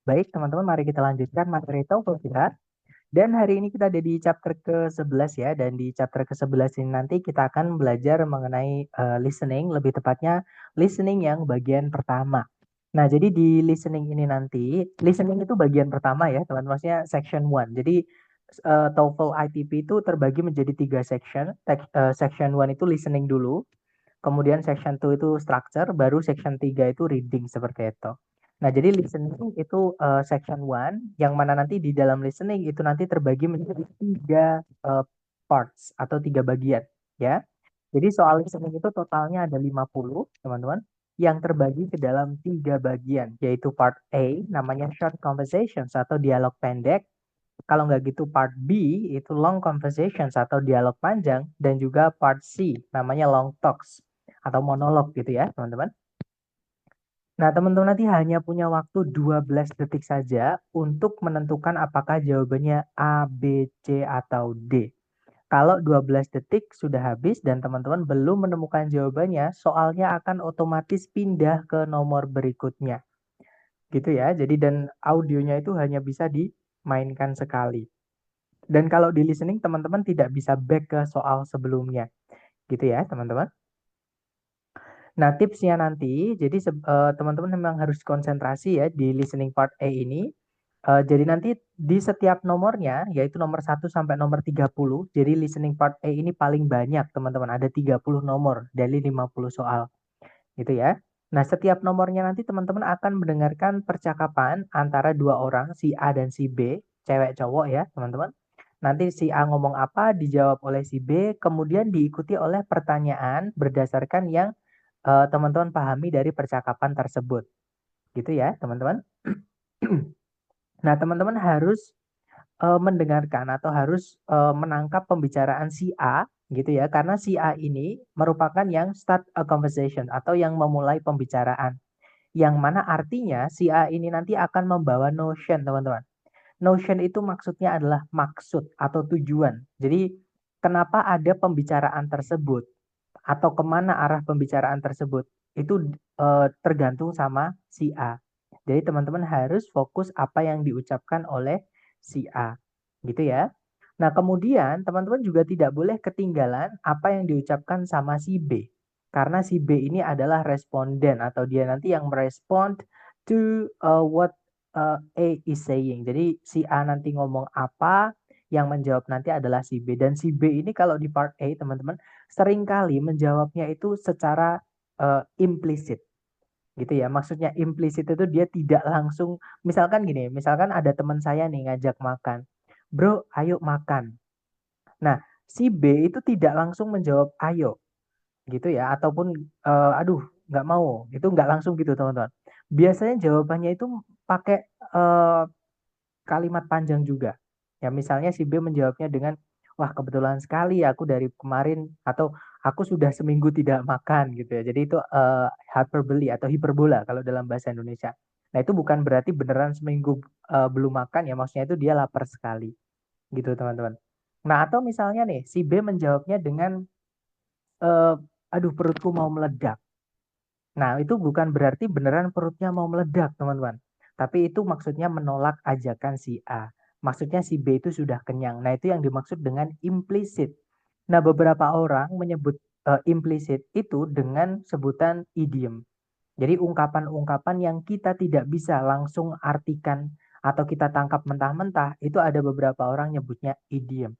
Baik, teman-teman, mari kita lanjutkan materi TOEFL kita. Dan hari ini kita ada di chapter ke-11 ya, dan di chapter ke-11 ini nanti kita akan belajar mengenai listening, lebih tepatnya listening yang bagian pertama. Nah, jadi di listening ini nanti, listening itu bagian pertama ya, teman-teman, maksudnya section 1. Jadi TOEFL ITP itu terbagi menjadi 3 section. Section 1 itu listening dulu, kemudian section 2 itu structure, baru section 3 itu reading seperti itu. Nah, jadi listening itu section 1 yang mana nanti di dalam listening itu nanti terbagi menjadi 3 parts atau 3 bagian ya. Jadi soal listening itu totalnya ada 50, teman-teman, yang terbagi ke dalam 3 bagian, yaitu part A namanya short conversations atau dialog pendek. Kalau nggak gitu part B itu long conversations atau dialog panjang, dan juga part C namanya long talks atau monolog gitu ya, teman-teman. Nah, teman-teman nanti hanya punya waktu 12 detik saja untuk menentukan apakah jawabannya A, B, C, atau D. Kalau 12 detik sudah habis dan teman-teman belum menemukan jawabannya, soalnya akan otomatis pindah ke nomor berikutnya. Gitu ya. Jadi dan audionya itu hanya bisa dimainkan sekali. Dan kalau di listening teman-teman tidak bisa back ke soal sebelumnya. Gitu ya, teman-teman. Nah, tipsnya nanti, jadi teman-teman memang harus konsentrasi ya di listening part A ini. Jadi nanti di setiap nomornya, yaitu nomor 1 sampai nomor 30, jadi listening part A ini paling banyak teman-teman, ada 30 nomor dari 50 soal, gitu ya. Nah, setiap nomornya nanti teman-teman akan mendengarkan percakapan antara dua orang, si A dan si B, cewek cowok ya teman-teman. Nanti si A ngomong apa, dijawab oleh si B, kemudian diikuti oleh pertanyaan berdasarkan yang teman-teman pahami dari percakapan tersebut. Gitu ya, teman-teman. Nah, teman-teman harus mendengarkan atau harus menangkap pembicaraan si A gitu ya, karena si A ini merupakan yang start a conversation atau yang memulai pembicaraan. Yang mana artinya si A ini nanti akan membawa notion, teman-teman. Notion itu maksudnya adalah maksud atau tujuan. Jadi kenapa ada pembicaraan tersebut atau kemana arah pembicaraan tersebut itu tergantung sama si A. Jadi teman-teman harus fokus apa yang diucapkan oleh si A, gitu ya. Nah, kemudian teman-teman juga tidak boleh ketinggalan apa yang diucapkan sama si B. Karena si B ini adalah responden atau dia nanti yang merespond to what A is saying. Jadi si A nanti ngomong apa, yang menjawab nanti adalah si B. Dan si B ini kalau di part A, teman-teman, seringkali menjawabnya itu secara implisit gitu ya. Maksudnya implisit itu dia tidak langsung, misalkan gini, misalkan ada teman saya nih ngajak makan, bro ayo makan. Nah, si B itu tidak langsung menjawab ayo gitu ya, ataupun aduh nggak mau, itu nggak langsung gitu teman-teman. Biasanya jawabannya itu pakai eh, kalimat panjang juga. Ya, misalnya si B menjawabnya dengan, wah kebetulan sekali aku dari kemarin, atau aku sudah seminggu tidak makan gitu ya. Jadi itu hyperbole atau hiperbola kalau dalam bahasa Indonesia. Nah, itu bukan berarti beneran seminggu belum makan ya, maksudnya itu dia lapar sekali gitu teman-teman. Nah, atau misalnya nih si B menjawabnya dengan, eh, aduh perutku mau meledak. Nah, itu bukan berarti beneran perutnya mau meledak, teman-teman. Tapi itu maksudnya menolak ajakan si A. Maksudnya si B itu sudah kenyang. Nah, itu yang dimaksud dengan implisit. Nah, beberapa orang menyebut implisit itu dengan sebutan idiom. Jadi ungkapan-ungkapan yang kita tidak bisa langsung artikan atau kita tangkap mentah-mentah, itu ada beberapa orang nyebutnya idiom.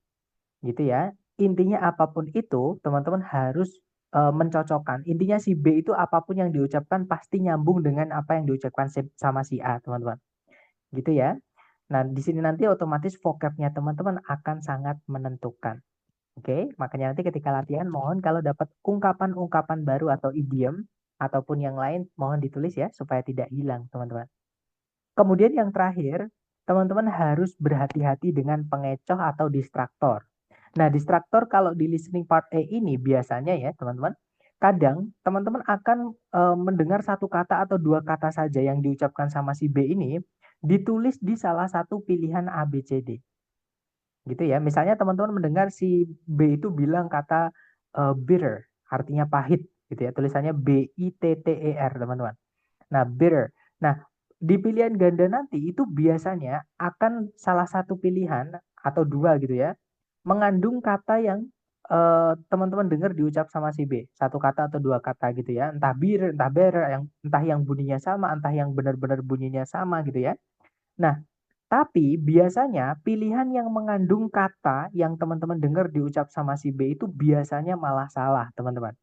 Gitu ya. Intinya apapun itu, teman-teman harus mencocokkan. Intinya si B itu apapun yang diucapkan pasti nyambung dengan apa yang diucapkan sama si A, teman-teman. Gitu ya. Nah, di sini nanti otomatis vocabnya teman-teman akan sangat menentukan. Oke, makanya nanti ketika latihan mohon kalau dapat ungkapan-ungkapan baru atau idiom ataupun yang lain mohon ditulis ya supaya tidak hilang, teman-teman. Kemudian yang terakhir, teman-teman harus berhati-hati dengan pengecoh atau distraktor. Nah, distraktor kalau di listening part A ini biasanya ya, teman-teman, kadang teman-teman akan mendengar satu kata atau dua kata saja yang diucapkan sama si B ini ditulis di salah satu pilihan A, B, C, D. Gitu ya. Misalnya teman-teman mendengar si B itu bilang kata bitter, artinya pahit gitu ya. Tulisannya B I T T E R, teman-teman. Nah, bitter. Nah, di pilihan ganda nanti itu biasanya akan salah satu pilihan atau dua gitu ya, mengandung kata yang teman-teman dengar diucap sama si B. Satu kata atau dua kata gitu ya. Entah bir, entah ber, entah yang bunyinya sama, entah yang benar-benar bunyinya sama gitu ya. Nah, tapi biasanya pilihan yang mengandung kata yang teman-teman dengar diucap sama si B itu biasanya malah salah, teman-teman.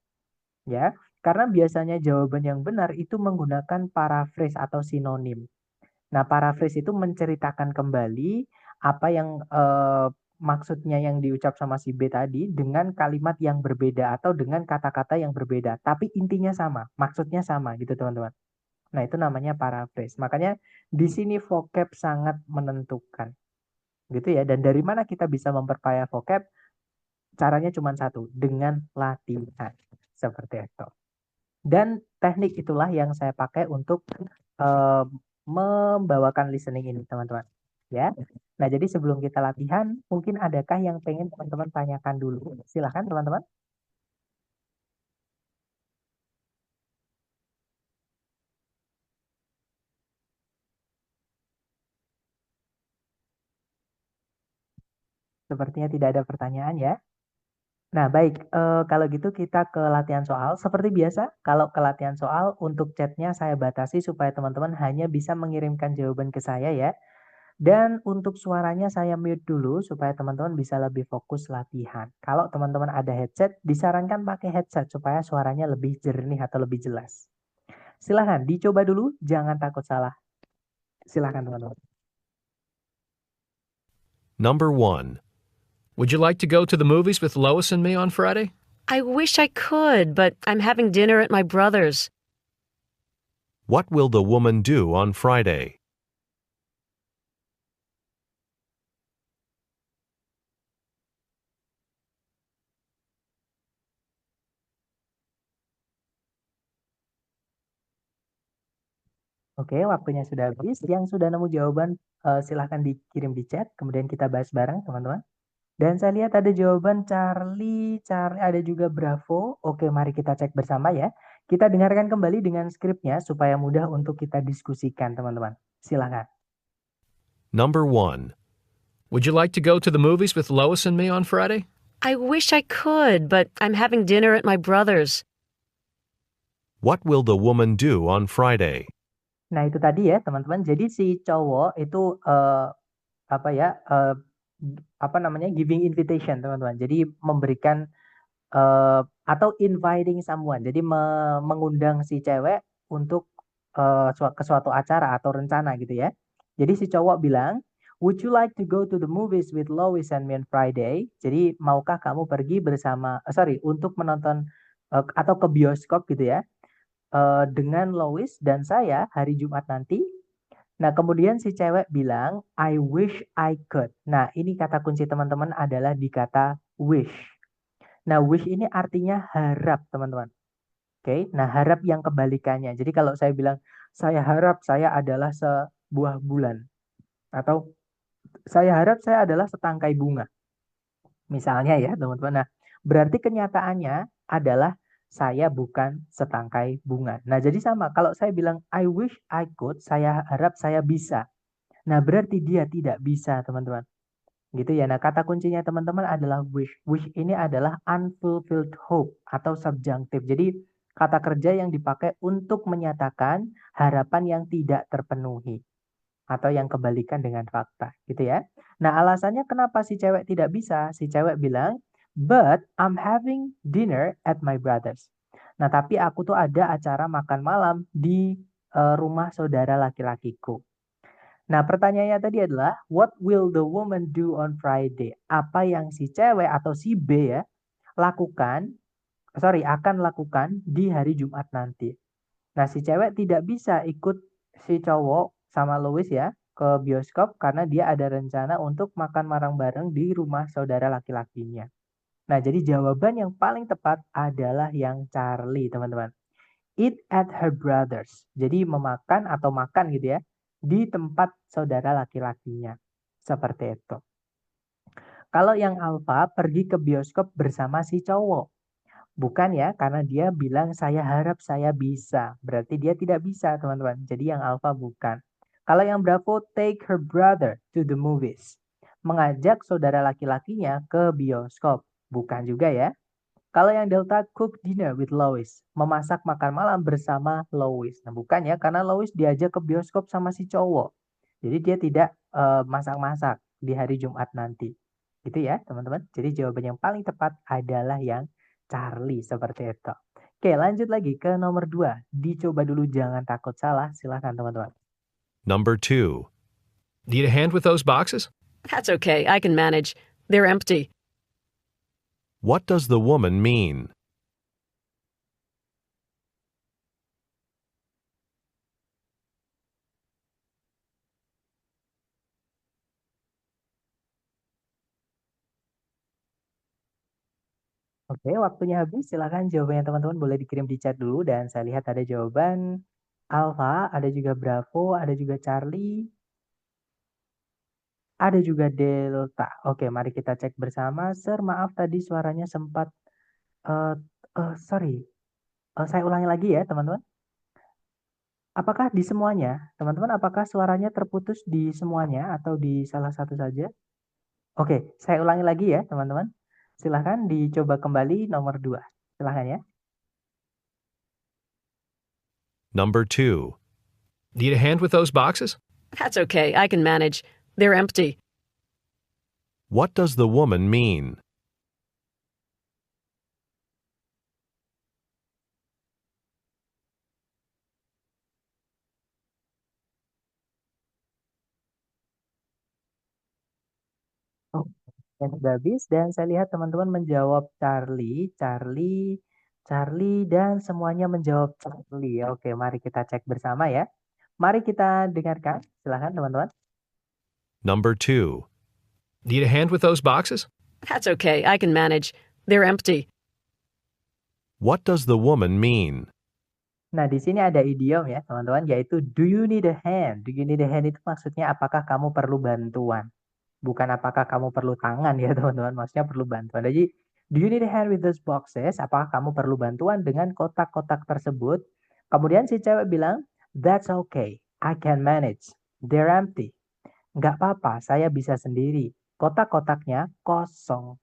Ya, karena biasanya jawaban yang benar itu menggunakan paraphrase atau sinonim. Nah, paraphrase itu menceritakan kembali apa yang maksudnya yang diucap sama si B tadi dengan kalimat yang berbeda atau dengan kata-kata yang berbeda, tapi intinya sama, maksudnya sama gitu, teman-teman. Nah, itu namanya paraphrase. Makanya di sini vocab sangat menentukan. Gitu ya. Dan dari mana kita bisa memperkaya vocab? Caranya cuma satu, dengan latihan. Seperti itu. Dan teknik itulah yang saya pakai untuk eh, membawakan listening ini, teman-teman. Ya. Nah, jadi sebelum kita latihan, mungkin adakah yang pengen teman-teman tanyakan dulu? Silahkan, teman-teman. Sepertinya tidak ada pertanyaan ya. Nah, baik. Kalau gitu kita ke latihan soal. Seperti biasa, kalau ke latihan soal, untuk chatnya saya batasi supaya teman-teman hanya bisa mengirimkan jawaban ke saya ya. Dan untuk suaranya saya mute dulu supaya teman-teman bisa lebih fokus latihan. Kalau teman-teman ada headset, disarankan pakai headset supaya suaranya lebih jernih atau lebih jelas. Silahkan dicoba dulu, jangan takut salah. Silahkan teman-teman. Number 1. Would you like to go to the movies with Lois and me on Friday? I wish I could, but I'm having dinner at my brother's. What will the woman do on Friday? Oke, waktunya sudah habis. Yang sudah nemu jawaban, silahkan dikirim di chat. Kemudian kita bahas bareng, teman-teman. Dan saya lihat ada jawaban Charlie, ada juga Bravo. Oke, mari kita cek bersama ya. Kita dengarkan kembali dengan skripnya supaya mudah untuk kita diskusikan, teman-teman. Silahkan. Number 1. Would you like to go to the movies with Lois and me on Friday? I wish I could, but I'm having dinner at my brother's. What will the woman do on Friday? Nah, itu tadi ya, teman-teman. Jadi si cowok itu apa ya? Apa namanya? Giving invitation, teman-teman. Jadi memberikan atau inviting someone. Jadi mengundang si cewek untuk ke suatu acara atau rencana gitu ya. Jadi si cowok bilang, "Would you like to go to the movies with Lois and me on Friday?" Jadi maukah kamu pergi bersama untuk menonton atau ke bioskop gitu ya dengan Lois dan saya hari Jumat nanti. Nah, kemudian si cewek bilang, "I wish I could." Nah, ini kata kunci teman-teman adalah di kata wish. Nah, wish ini artinya harap, teman-teman. Oke, nah harap yang kebalikannya. Jadi kalau saya bilang, saya harap saya adalah sebuah bulan. Atau saya harap saya adalah setangkai bunga. Misalnya ya, teman-teman. Nah, berarti kenyataannya adalah saya bukan setangkai bunga. Nah, jadi sama. Kalau saya bilang, I wish I could, saya harap saya bisa. Nah, berarti dia tidak bisa, teman-teman. Gitu ya. Nah, kata kuncinya teman-teman adalah wish. Wish ini adalah unfulfilled hope atau subjunctive. Jadi kata kerja yang dipakai untuk menyatakan harapan yang tidak terpenuhi atau yang kebalikan dengan fakta, gitu ya. Nah, alasannya kenapa si cewek tidak bisa? Si cewek bilang, "But I'm having dinner at my brother's." Nah, tapi aku tuh ada acara makan malam di rumah saudara laki-lakiku. Nah, pertanyaannya tadi adalah, what will the woman do on Friday? Apa yang si cewek atau si B ya lakukan, akan lakukan di hari Jumat nanti. Nah, si cewek tidak bisa ikut si cowok sama Louis ya ke bioskop karena dia ada rencana untuk makan bareng-bareng di rumah saudara laki-lakinya. Nah, jadi jawaban yang paling tepat adalah yang Charlie, teman-teman. Eat at her brother's. Jadi memakan atau makan gitu ya di tempat saudara laki-lakinya. Seperti itu. Kalau yang Alfa pergi ke bioskop bersama si cowok. Bukan ya, karena dia bilang saya harap saya bisa. Berarti dia tidak bisa, teman-teman. Jadi yang Alfa bukan. Kalau yang Bravo, take her brother to the movies. Mengajak saudara laki-lakinya ke bioskop. Bukan juga ya. Kalau yang Delta, cook dinner with Lois. Memasak makan malam bersama Lois. Nah, bukan ya, karena Lois diajak ke bioskop sama si cowok. Jadi dia tidak masak-masak di hari Jumat nanti. Gitu ya, teman-teman. Jadi jawaban yang paling tepat adalah yang Charlie, seperti itu. Oke, lanjut lagi ke nomor 2. Dicoba dulu, jangan takut salah. Silahkan, teman-teman. Number 2. Need a hand with those boxes? That's okay. I can manage. They're empty. What does the woman mean? Oke, waktunya habis. Silahkan jawabannya teman-teman boleh dikirim di chat dulu. Dan saya lihat ada jawaban Alpha, ada juga Bravo, ada juga Charlie, ada juga Delta. Oke, mari kita cek bersama. Sir, maaf tadi suaranya sempat... eh sorry, saya ulangi lagi ya teman-teman. Apakah di semuanya? Teman-teman, apakah suaranya terputus di semuanya atau di salah satu saja? Oke, saya ulangi lagi ya teman-teman. Silahkan dicoba kembali nomor 2. Silahkan ya. Number 2. Need a hand with those boxes? That's okay. I can manage. They're empty. What does the woman mean? Oh, yang sudah habis dan saya lihat teman-teman menjawab Charlie, Charlie, Charlie dan semuanya menjawab Charlie. Oke, mari kita cek bersama ya. Mari kita dengarkan. Silahkan teman-teman. Number 2. Need a hand with those boxes? That's okay. I can manage. They're empty. What does the woman mean? Nah, di sini ada idiom ya, teman-teman, yaitu do you need a hand? Do you need a hand itu maksudnya apakah kamu perlu bantuan? Bukan apakah kamu perlu tangan ya, teman-teman. Maksudnya perlu bantuan. Jadi, do you need a hand with those boxes? Apakah kamu perlu bantuan dengan kotak-kotak tersebut? Kemudian si cewek bilang, that's okay. I can manage. They're empty. Nggak apa-apa, saya bisa sendiri. Kotak-kotaknya kosong.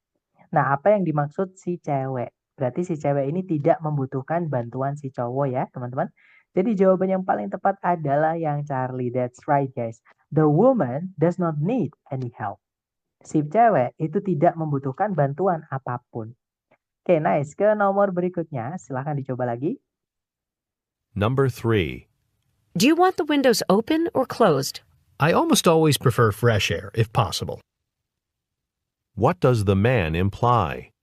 Nah, apa yang dimaksud si cewek? Berarti si cewek ini tidak membutuhkan bantuan si cowok ya, teman-teman. Jadi jawaban yang paling tepat adalah yang Charlie. That's right, guys. The woman does not need any help. Si cewek itu tidak membutuhkan bantuan apapun. Oke, nice. Ke nomor berikutnya, silahkan dicoba lagi. Number 3. Do you want the windows open or closed? I almost always prefer fresh air, if possible. What does the man imply?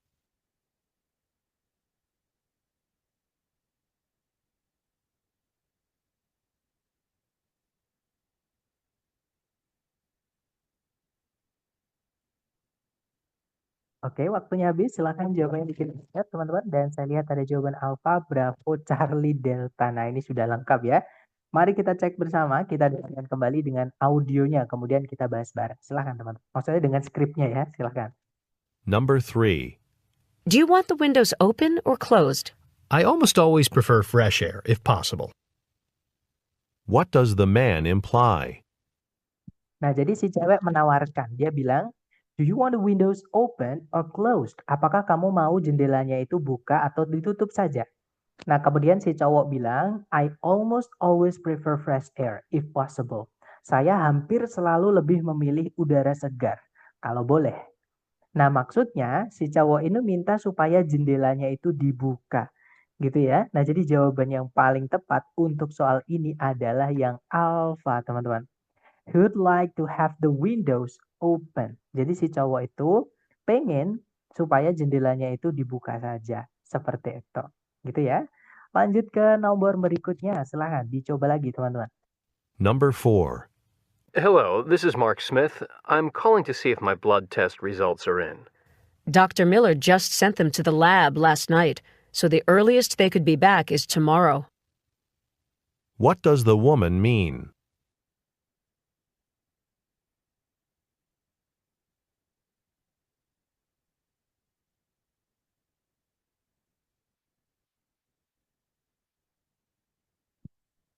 Oke, waktunya habis. Silahkan jawabannya dikirim di chat, teman-teman. Dan saya lihat ada jawaban Alpha, Bravo, Charlie, Delta. Nah, ini sudah lengkap ya. Mari kita cek bersama. Kita dengarkan kembali dengan audionya. Kemudian kita bahas bareng. Silahkan, teman-teman. Maksudnya dengan skripnya ya. Silahkan. Number 3. Do you want the windows open or closed? I almost always prefer fresh air, if possible. What does the man imply? Nah, jadi si cewek menawarkan. Dia bilang, do you want the windows open or closed? Apakah kamu mau jendelanya itu buka atau ditutup saja? Nah, kemudian si cowok bilang, I almost always prefer fresh air if possible. Saya hampir selalu lebih memilih udara segar, kalau boleh. Nah, maksudnya si cowok ini minta supaya jendelanya itu dibuka. Gitu ya. Nah, jadi jawaban yang paling tepat untuk soal ini adalah yang alpha, teman-teman. He would like to have the windows open. Jadi si cowok itu pengen supaya jendelanya itu dibuka saja. Seperti itu. Gitu ya. Lanjut ke nomor berikutnya. Silahkan dicoba lagi teman-teman. Number 4. Hello, this is Mark Smith. I'm calling to see if my blood test results are in. Dr. Miller just sent them to the lab last night, so the earliest they could be back is tomorrow. What does the woman mean?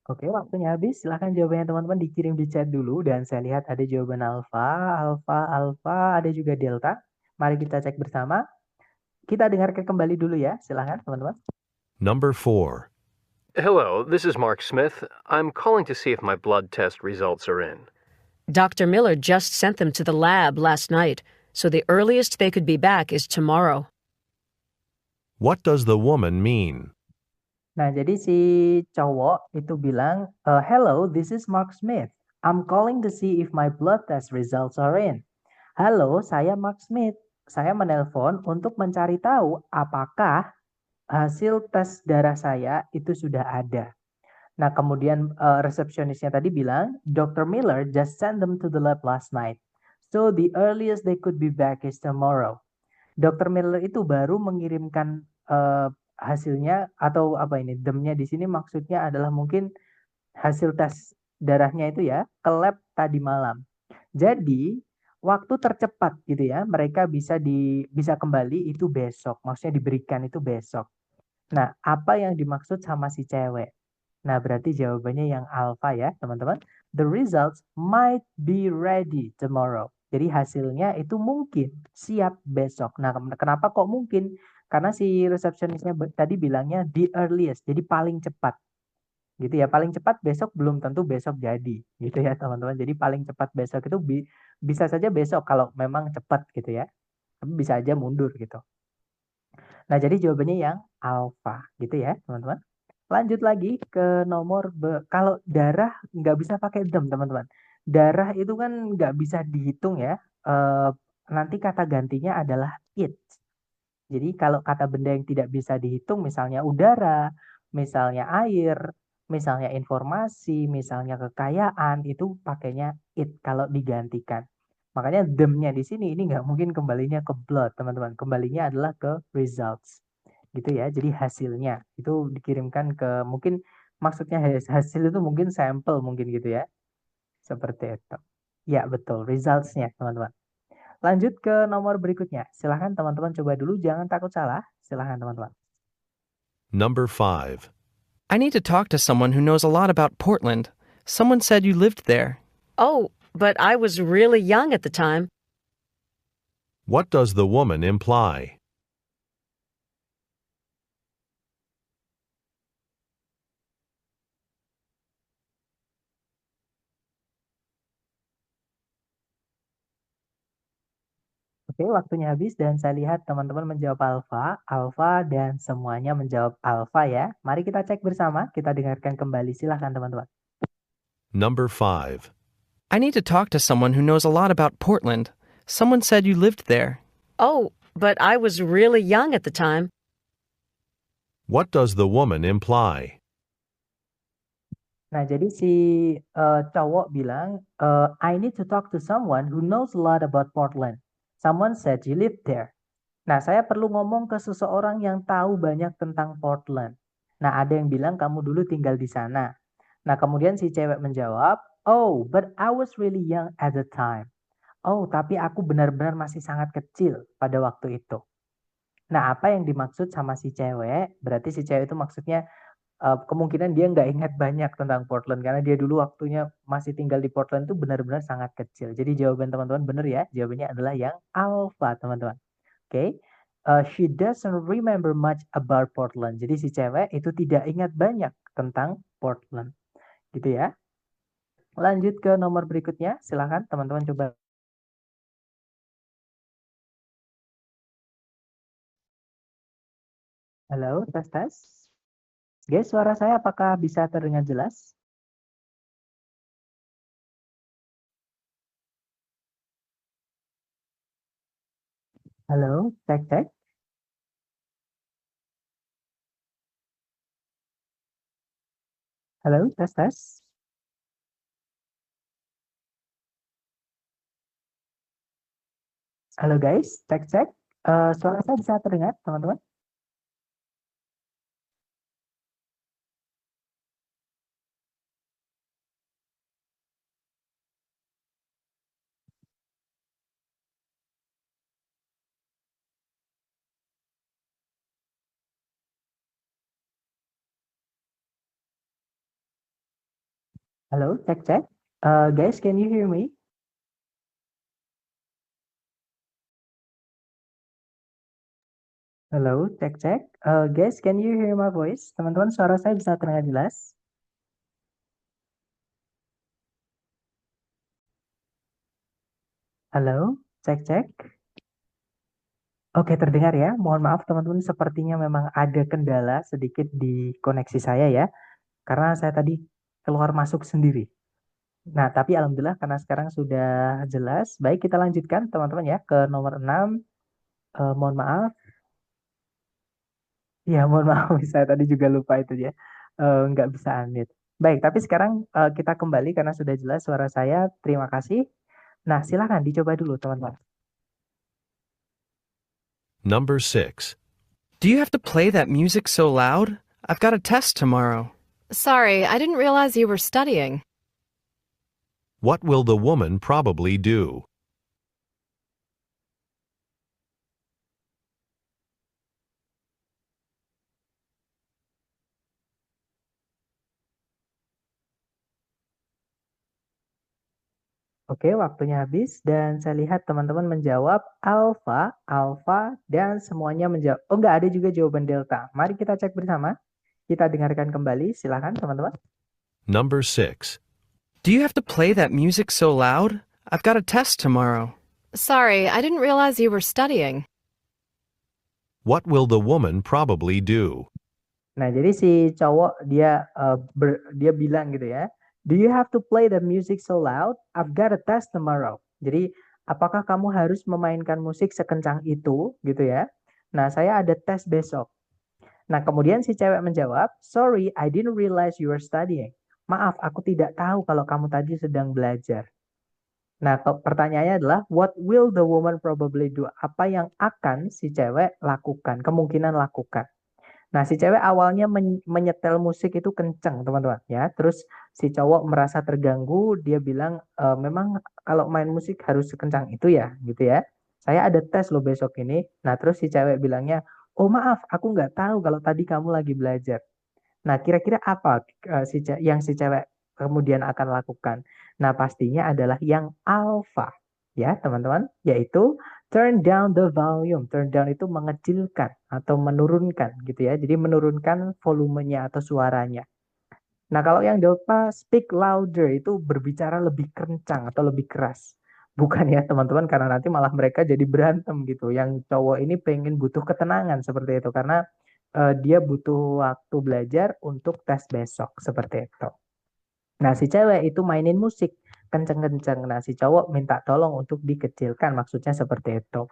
Oke, waktunya habis. Silahkan jawabannya teman-teman dikirim di chat dulu. Dan saya lihat ada jawaban alfa, alfa, alfa, ada juga delta. Mari kita cek bersama. Kita dengarkan kembali dulu ya. Silahkan teman-teman. Number 4. Hello, this is Mark Smith. I'm calling to see if my blood test results are in. Dr. Miller just sent them to the lab last night, so the earliest they could be back is tomorrow. What does the woman mean? Nah, jadi si cowok itu bilang, Hello, this is Mark Smith. I'm calling to see if my blood test results are in. Halo, saya Mark Smith. Saya menelpon untuk mencari tahu apakah hasil tes darah saya itu sudah ada. Nah, kemudian resepsionisnya tadi bilang, Dr. Miller just sent them to the lab last night. So the earliest they could be back is tomorrow. Dr. Miller itu baru mengirimkan hasilnya atau apa ini, demnya di sini maksudnya adalah mungkin hasil tes darahnya itu ya ke lab tadi malam. Jadi waktu tercepat gitu ya, mereka bisa kembali itu besok. Maksudnya diberikan itu besok. Nah, apa yang dimaksud sama si cewek? Nah, berarti jawabannya yang alfa ya, teman-teman. The results might be ready tomorrow. Jadi hasilnya itu mungkin siap besok. Nah, kenapa kok mungkin? Karena si resepsionisnya tadi bilangnya the earliest, jadi paling cepat. Gitu ya, paling cepat besok belum tentu besok jadi. Gitu ya, teman-teman. Jadi paling cepat besok itu bisa saja besok kalau memang cepat gitu ya. Tapi bisa aja mundur gitu. Nah, jadi jawabannya yang alfa gitu ya, teman-teman. Lanjut lagi ke nomor kalau darah nggak bisa pakai dem, teman-teman. Darah itu kan nggak bisa dihitung ya. Eh, nanti kata gantinya adalah it. Jadi kalau kata benda yang tidak bisa dihitung, misalnya udara, misalnya air, misalnya informasi, misalnya kekayaan, itu pakainya it kalau digantikan. Makanya demnya di sini ini nggak mungkin kembalinya ke blood, teman-teman. Kembalinya adalah ke results. Gitu ya. Jadi hasilnya itu dikirimkan ke mungkin maksudnya hasil itu mungkin sampel mungkin gitu ya. Seperti itu. Ya, betul. Results-nya, teman-teman. Lanjut ke nomor berikutnya. Silahkan teman-teman coba dulu, jangan takut salah. Silahkan teman-teman. Number 5. I need to talk to someone who knows a lot about Portland. Someone said you lived there. Oh, but I was really young at the time. What does the woman imply? Oke, waktunya habis dan saya lihat teman-teman menjawab alfa, alfa dan semuanya menjawab alfa ya. Mari kita cek bersama, kita dengarkan kembali. Silahkan teman-teman. Number 5. I need to talk to someone who knows a lot about Portland. Someone said you lived there. Oh, but I was really young at the time. What does the woman imply? Nah, jadi si cowok bilang, I need to talk to someone who knows a lot about Portland. Someone said you live there. Nah, saya perlu ngomong ke seseorang yang tahu banyak tentang Portland. Nah, ada yang bilang kamu dulu tinggal di sana. Nah, kemudian si cewek menjawab, Oh, but I was really young at the time. Oh, tapi aku benar-benar masih sangat kecil pada waktu itu. Nah, apa yang dimaksud sama si cewek? Berarti si cewek itu maksudnya kemungkinan dia nggak ingat banyak tentang Portland karena dia dulu waktunya masih tinggal di Portland itu benar-benar sangat kecil. Jadi jawaban teman-teman benar ya, jawabannya adalah yang alpha, teman-teman. Oke. She doesn't remember much about Portland. Jadi si cewek itu tidak ingat banyak tentang Portland. Gitu ya. Lanjut ke nomor berikutnya. Silahkan teman-teman coba. Halo, tes tes. Guys, suara saya apakah bisa terdengar jelas? Halo, cek cek. Halo, tes tes. Halo guys, cek cek. Suara saya bisa terdengar, teman-teman? Halo, cek cek. Guys, can you hear me? Halo, cek cek. Guys, can you hear my voice? Teman-teman, suara saya bisa terdengar jelas? Halo, cek cek. Oke, terdengar ya. Mohon maaf teman-teman, sepertinya memang ada kendala sedikit di koneksi saya ya. Karena saya tadi keluar masuk sendiri. Nah, tapi alhamdulillah karena sekarang sudah jelas. Baik, kita lanjutkan teman-teman ya ke nomor 6. Mohon maaf. Ya, mohon maaf. Saya tadi juga lupa itu ya. Nggak bisa unmute. Baik, tapi sekarang kita kembali karena sudah jelas suara saya. Terima kasih. Nah, silakan dicoba dulu teman-teman. Number 6. Do you have to play that music so loud? I've got a test tomorrow. Sorry, I didn't realize you were studying. What will the woman probably do? Oke, waktunya habis dan saya lihat teman-teman menjawab alfa, alfa, dan semuanya menjawab. Oh, nggak ada juga jawaban delta. Mari kita cek bersama. Kita dengarkan kembali. Silahkan teman-teman. Number 6. Do you have to play that music so loud? I've got a test tomorrow. Sorry, I didn't realize you were studying. What will the woman probably do? Nah, jadi si cowok dia bilang gitu ya. Do you have to play the music so loud? I've got a test tomorrow. Jadi, apakah kamu harus memainkan musik sekencang itu gitu ya? Nah, saya ada tes besok. Nah, kemudian si cewek menjawab, sorry, I didn't realize you were studying. Maaf, aku tidak tahu kalau kamu tadi sedang belajar. Nah, pertanyaannya adalah, what will the woman probably do? Apa yang akan si cewek lakukan? Kemungkinan lakukan. Nah, si cewek awalnya menyetel musik itu kenceng, teman-teman, ya. Terus si cowok merasa terganggu, dia bilang, memang kalau main musik harus sekencang itu ya, gitu ya. Saya ada tes loh besok ini. Nah, terus si cewek bilangnya, oh maaf, aku nggak tahu kalau tadi kamu lagi belajar. Nah, kira-kira apa yang si cewek kemudian akan lakukan? Nah, pastinya adalah yang alfa, ya teman-teman, yaitu turn down the volume. Turn down itu mengecilkan atau menurunkan gitu ya. Jadi menurunkan volumenya atau suaranya. Nah, kalau yang delta speak louder itu berbicara lebih kencang atau lebih keras. Bukan ya teman-teman, karena nanti malah mereka jadi berantem gitu. Yang cowok ini pengen butuh ketenangan seperti itu. Karena dia butuh waktu belajar untuk tes besok seperti itu. Nah, si cewek itu mainin musik kenceng-kenceng. Nah, si cowok minta tolong untuk dikecilkan. Maksudnya seperti itu.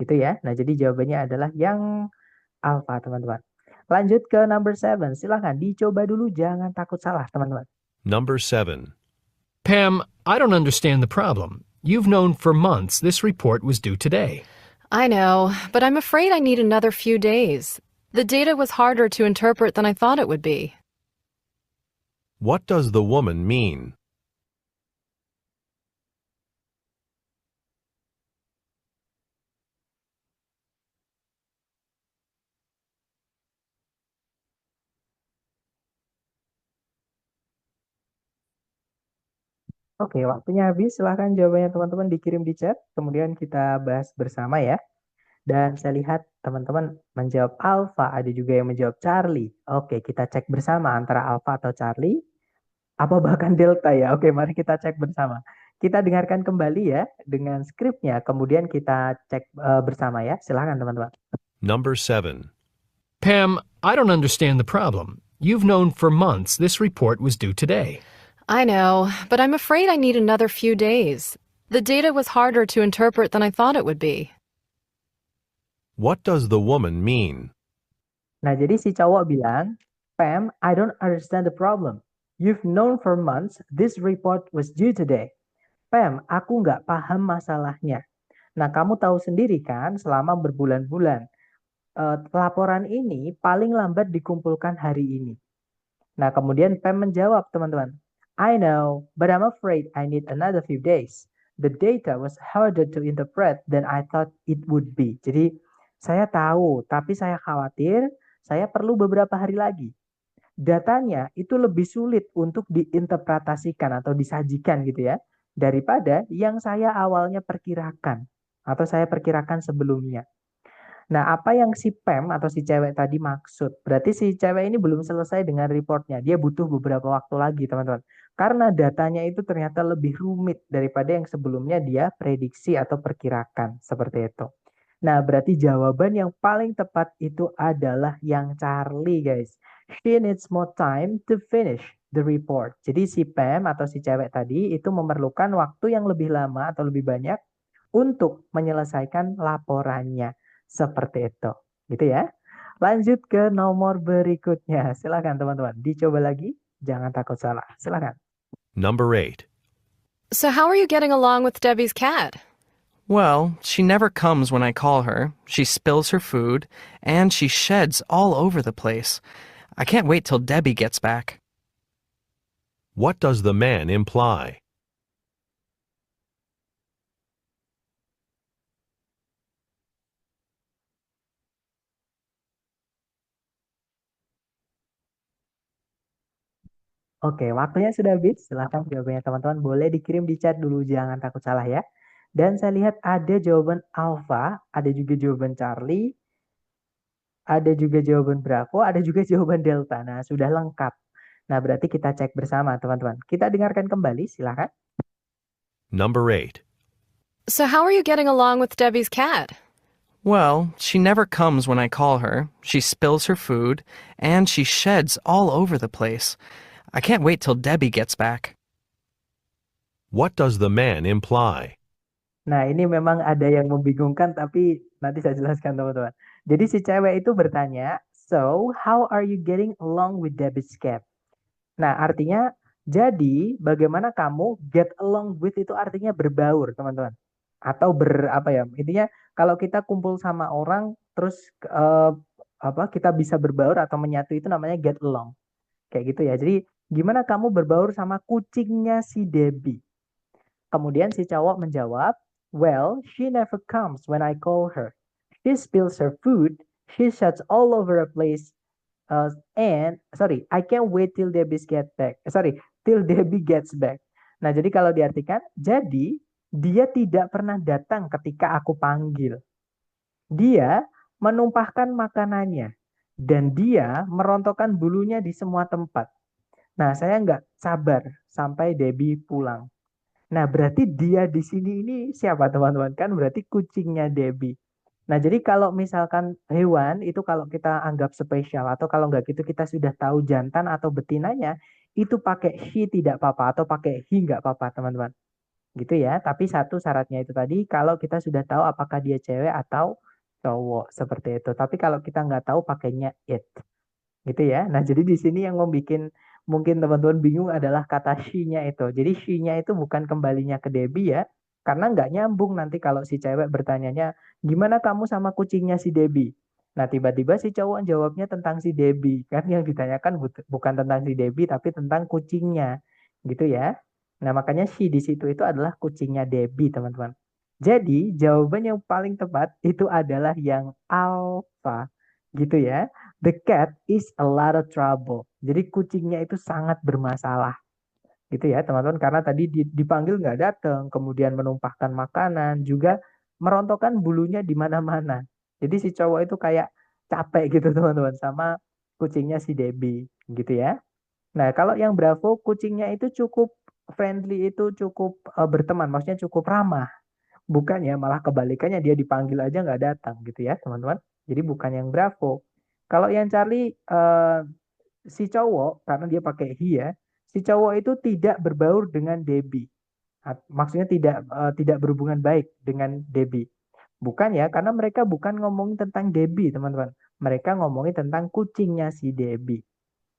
Gitu ya. Nah, jadi jawabannya adalah yang alpha, teman-teman. Lanjut ke number 7. Silahkan dicoba dulu. Jangan takut salah, teman-teman. Number 7. Pam, I don't understand the problem. You've known for months this report was due today. I know, but I'm afraid I need another few days. The data was harder to interpret than I thought it would be. What does the woman mean? Oke, waktunya habis. Silahkan jawabannya teman-teman dikirim di chat. Kemudian kita bahas bersama ya. Dan saya lihat teman-teman menjawab Alpha, ada juga yang menjawab Charlie. Oke, kita cek bersama antara Alpha atau Charlie, apa bahkan Delta ya. Oke, mari kita cek bersama. Kita dengarkan kembali ya dengan skripnya, kemudian kita cek bersama ya. Silahkan teman-teman. Number 7. Pam, I don't understand the problem. You've known for months this report was due today. I know, but I'm afraid I need another few days. The data was harder to interpret than I thought it would be. What does the woman mean? Nah, jadi si cowok bilang, Pam, I don't understand the problem. You've known for months this report was due today. Pam, aku nggak paham masalahnya. Nah, kamu tahu sendiri kan, selama berbulan-bulan, laporan ini paling lambat dikumpulkan hari ini. Nah, kemudian Pam menjawab, teman-teman, I know, but I'm afraid I need another few days. The data was harder to interpret than I thought it would be. Jadi, saya tahu, tapi saya khawatir saya perlu beberapa hari lagi. datanya itu lebih sulit untuk diinterpretasikan atau disajikan gitu ya, daripada yang saya awalnya perkirakan atau saya perkirakan sebelumnya. Nah, apa yang si Pam atau si cewek tadi maksud? Berarti si cewek ini belum selesai dengan reportnya. Dia butuh beberapa waktu lagi, teman-teman. Karena datanya itu ternyata lebih rumit daripada yang sebelumnya dia prediksi atau perkirakan. Seperti itu. Nah, berarti jawaban yang paling tepat itu adalah yang Charlie, guys. She needs more time to finish the report. Jadi si Pam atau si cewek tadi itu memerlukan waktu yang lebih lama atau lebih banyak untuk menyelesaikan laporannya. Seperti itu. Gitu ya. Lanjut ke nomor berikutnya. Silakan teman-teman. Dicoba lagi. Jangan takut salah. Silakan. Number 8. So, how are you getting along with Debbie's cat? Well, she never comes when I call her. She spills her food, and she sheds all over the place. I can't wait till Debbie gets back. What does the man imply? Oke, waktunya sudah habis. Silahkan jawabannya teman-teman. Boleh dikirim di chat dulu, jangan takut salah ya. Dan saya lihat ada jawaban Alpha, ada juga jawaban Charlie, ada juga jawaban Bravo, ada juga jawaban Delta. Nah, sudah lengkap. Nah, berarti kita cek bersama teman-teman. Kita dengarkan kembali, silahkan. Number 8. So, how are you getting along with Debbie's cat? Well, she never comes when I call her. She spills her food, and she sheds all over the place. I can't wait till Debbie gets back. What does the man imply? Nah, ini memang ada yang membingungkan, tapi nanti saya jelaskan teman-teman. Jadi si cewek itu bertanya, so how are you getting along with Debbie's cat? Nah, artinya, jadi bagaimana kamu get along with itu artinya berbaur, teman-teman. Atau apa ya, intinya kalau kita kumpul sama orang, terus kita bisa berbaur atau menyatu itu namanya get along. Kayak gitu ya. Jadi, gimana kamu berbaur sama kucingnya si Debbie? Kemudian si cowok menjawab, well, she never comes when I call her. She spills her food, she shuts all over the place, I can't wait till Debbie get back. Till Debbie gets back. Nah, jadi kalau diartikan, jadi dia tidak pernah datang ketika aku panggil. Dia menumpahkan makanannya dan dia merontokkan bulunya di semua tempat. Nah, saya nggak sabar sampai Debbie pulang. Nah, berarti dia di sini ini siapa teman-teman? Kan berarti kucingnya Debbie. Nah, jadi kalau misalkan hewan itu kalau kita anggap spesial atau kalau nggak gitu kita sudah tahu jantan atau betinanya, itu pakai she tidak apa-apa atau pakai he nggak apa-apa teman-teman. Gitu ya. Tapi satu syaratnya itu tadi kalau kita sudah tahu apakah dia cewek atau cowok seperti itu. Tapi kalau kita nggak tahu pakainya it. Gitu ya. Nah, jadi di sini yang membuat mungkin teman-teman bingung adalah kata she-nya itu. Jadi she-nya itu bukan kembalinya ke Debbie ya. Karena nggak nyambung nanti kalau si cewek bertanyanya, gimana kamu sama kucingnya si Debbie? Nah, tiba-tiba si cowok jawabnya tentang si Debbie. Kan yang ditanyakan bukan tentang si Debbie, tapi tentang kucingnya. Gitu ya. Nah, makanya she di situ itu adalah kucingnya Debbie, teman-teman. Jadi, jawaban yang paling tepat itu adalah yang alpha. Gitu ya. The cat is a lot of trouble. Jadi kucingnya itu sangat bermasalah. Gitu ya teman-teman. Karena tadi dipanggil nggak datang. Kemudian menumpahkan makanan. Juga merontokkan bulunya di mana-mana. Jadi si cowok itu kayak capek gitu teman-teman. Sama kucingnya si Debbie. Gitu ya. Nah kalau yang Bravo kucingnya itu cukup friendly, itu cukup berteman. Maksudnya cukup ramah. Bukan ya, malah kebalikannya dia dipanggil aja nggak datang gitu ya teman-teman. Jadi bukan yang Bravo. Kalau yang Charlie si cowok karena dia pakai he ya, si cowok itu tidak berbaur dengan Debbie. Maksudnya tidak berhubungan baik dengan Debbie. Bukan ya, karena mereka bukan ngomongin tentang Debbie, teman-teman. Mereka ngomongin tentang kucingnya si Debbie.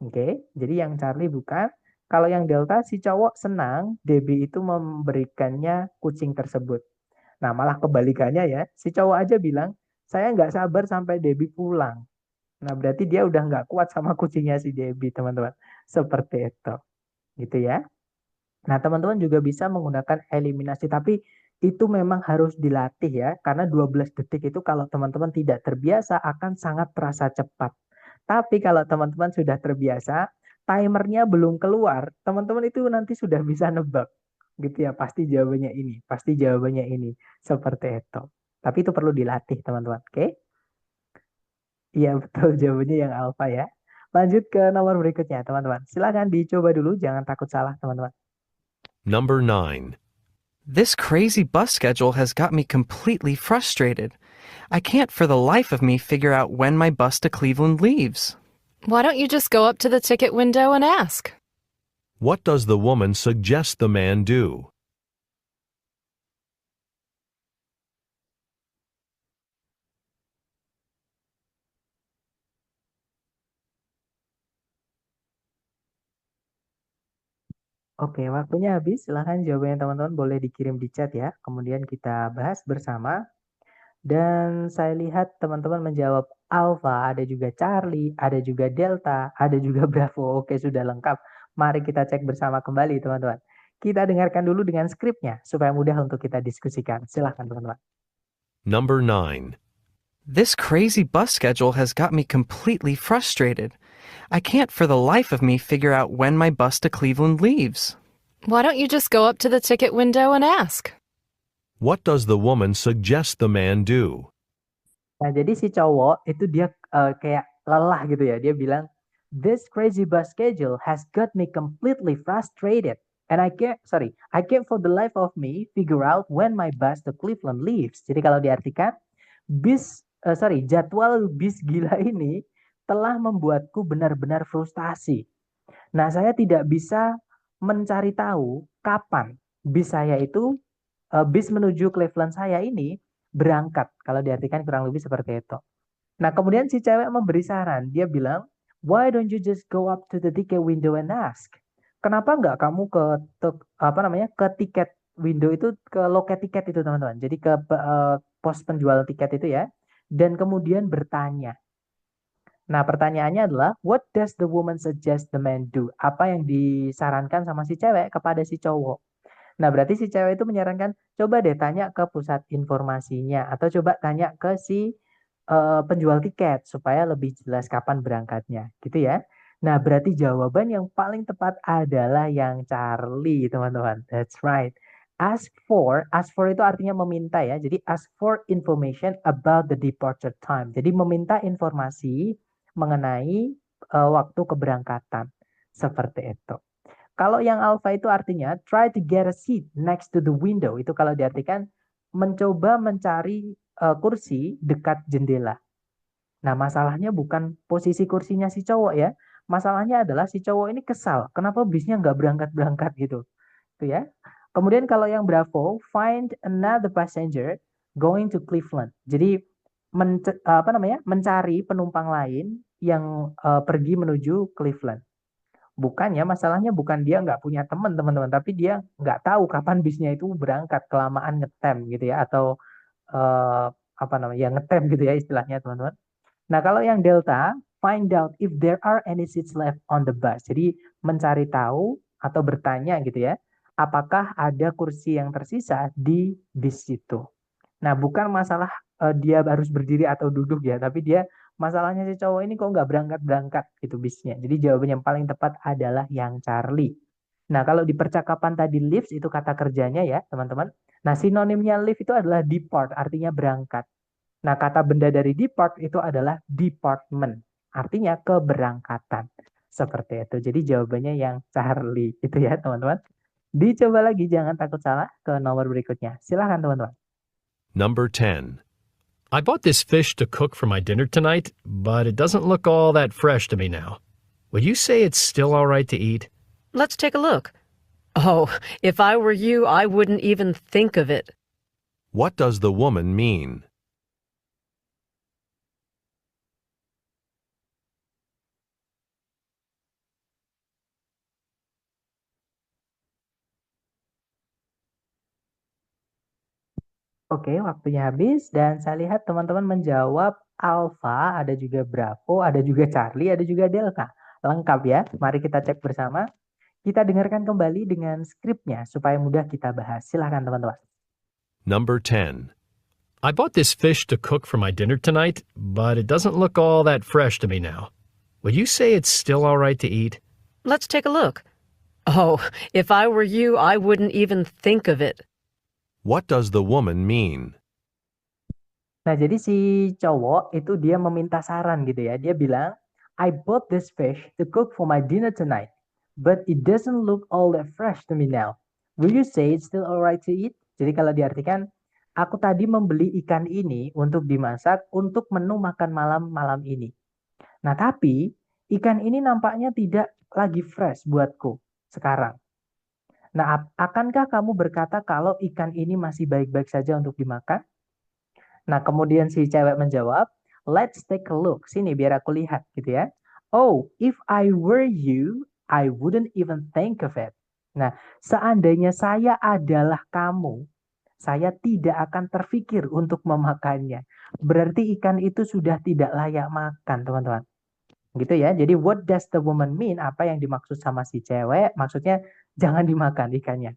Oke, jadi yang Charlie bukan. Kalau yang Delta si cowok senang Debbie itu memberikannya kucing tersebut. Nah, malah kebalikannya ya. Si cowok aja bilang, saya nggak sabar sampai Debbie pulang. Nah, berarti dia udah nggak kuat sama kucingnya si Debbie, teman-teman. Seperti itu. Gitu ya. Nah, teman-teman juga bisa menggunakan eliminasi. Tapi itu memang harus dilatih ya. Karena 12 detik itu kalau teman-teman tidak terbiasa akan sangat terasa cepat. Tapi kalau teman-teman sudah terbiasa, timernya belum keluar, teman-teman itu nanti sudah bisa nebak gitu ya, pasti jawabannya ini, pasti jawabannya ini, seperti itu. Tapi itu perlu dilatih teman-teman, oke? Iya betul jawabannya yang alfa ya. Lanjut ke nomor berikutnya teman-teman. Silakan dicoba dulu, jangan takut salah teman-teman. Number 9. This crazy bus schedule has got me completely frustrated. I can't for the life of me figure out when my bus to Cleveland leaves. Why don't you just go up to the ticket window and ask? What does the woman suggest the man do? Oke, waktunya habis. Silahkan jawabannya teman-teman boleh dikirim di chat ya. Kemudian kita bahas bersama. Dan saya lihat teman-teman menjawab Alpha, ada juga Charlie, ada juga Delta, ada juga Bravo. Oke, sudah lengkap. Mari kita cek bersama kembali teman-teman. Kita dengarkan dulu dengan skripnya supaya mudah untuk kita diskusikan. Silahkan teman-teman. Number 9. This crazy bus schedule has got me completely frustrated. I can't for the life of me figure out when my bus to Cleveland leaves. Why don't you just go up to the ticket window and ask? What does the woman suggest the man do? Nah, jadi si cowok itu dia kayak lelah gitu ya. Dia bilang, "This crazy bus schedule has got me completely frustrated. And I can't for the life of me figure out when my bus to Cleveland leaves." Jadi kalau diartikan, jadwal bis gila ini telah membuatku benar-benar frustasi. Nah, saya tidak bisa mencari tahu kapan bis menuju Cleveland saya ini berangkat. Kalau diartikan kurang lebih seperti itu. Nah, kemudian si cewek memberi saran. Dia bilang, "Why don't you just go up to the ticket window and ask?" Kenapa nggak kamu ke tiket window itu, ke loket tiket itu teman-teman. Jadi ke pos penjual tiket itu ya. Dan kemudian bertanya. Nah, pertanyaannya adalah, what does the woman suggest the man do? Apa yang disarankan sama si cewek kepada si cowok? Nah, berarti si cewek itu menyarankan, coba deh tanya ke pusat informasinya, atau coba tanya ke si penjual tiket, supaya lebih jelas kapan berangkatnya, gitu ya. Nah, berarti jawaban yang paling tepat adalah yang Charlie, teman-teman. That's right. Ask for itu artinya meminta ya. Jadi ask for information about the departure time. Jadi meminta informasi mengenai waktu keberangkatan. Seperti itu. Kalau yang alpha itu artinya try to get a seat next to the window. Itu kalau diartikan mencoba mencari kursi dekat jendela. Nah, masalahnya bukan posisi kursinya si cowok ya. Masalahnya adalah si cowok ini kesal. Kenapa bisnya nggak berangkat-berangkat gitu. Itu ya. Kemudian kalau yang Bravo, find another passenger going to Cleveland. Jadi mencari penumpang lain yang pergi menuju Cleveland. Bukannya masalahnya bukan dia nggak punya teman teman-teman, tapi dia nggak tahu kapan bisnya itu berangkat, kelamaan ngetem gitu ya, atau ngetem gitu ya istilahnya teman-teman. Nah kalau yang Delta, find out if there are any seats left on the bus. Jadi mencari tahu atau bertanya gitu ya, apakah ada kursi yang tersisa di bis itu. Nah bukan masalah dia harus berdiri atau duduk ya, tapi dia masalahnya si cowok ini kok nggak berangkat-berangkat gitu bisnya. Jadi jawaban yang paling tepat adalah yang Charlie. Nah kalau di percakapan tadi leaves itu kata kerjanya ya teman-teman. Nah sinonimnya leave itu adalah depart, artinya berangkat. Nah kata benda dari depart itu adalah department, artinya keberangkatan. Seperti itu. Jadi jawabannya yang Charlie itu ya teman-teman. Dicoba lagi, jangan takut salah, ke nomor berikutnya. Silahkan teman-teman. Number 10. I bought this fish to cook for my dinner tonight, but it doesn't look all that fresh to me now. Would you say it's still all right to eat? Let's take a look. Oh, if I were you, I wouldn't even think of it. What does the woman mean? Oke, waktunya habis dan saya lihat teman-teman menjawab Alpha, ada juga Bravo, ada juga Charlie, ada juga Delta. Lengkap ya. Mari kita cek bersama. Kita dengarkan kembali dengan skripnya supaya mudah kita bahas. Silahkan teman-teman. Number 10. I bought this fish to cook for my dinner tonight, but it doesn't look all that fresh to me now. Would you say it's still all right to eat? Let's take a look. Oh, if I were you, I wouldn't even think of it. What does the woman mean? Nah, jadi si cowok itu dia meminta saran gitu ya. Dia bilang, I bought this fish to cook for my dinner tonight, but it doesn't look all that fresh to me now. Will you say it's still alright to eat? Jadi kalau diartikan, aku tadi membeli ikan ini untuk dimasak untuk menu makan malam ini. Nah, tapi ikan ini nampaknya tidak lagi fresh buatku sekarang. Nah, akankah kamu berkata kalau ikan ini masih baik-baik saja untuk dimakan? Nah, kemudian si cewek menjawab, let's take a look. Sini biar aku lihat gitu ya. Oh, if I were you, I wouldn't even think of it. Nah, seandainya saya adalah kamu, saya tidak akan terfikir untuk memakannya. Berarti ikan itu sudah tidak layak makan, teman-teman. Gitu ya. Jadi what does the woman mean? Apa yang dimaksud sama si cewek? Maksudnya jangan dimakan ikannya.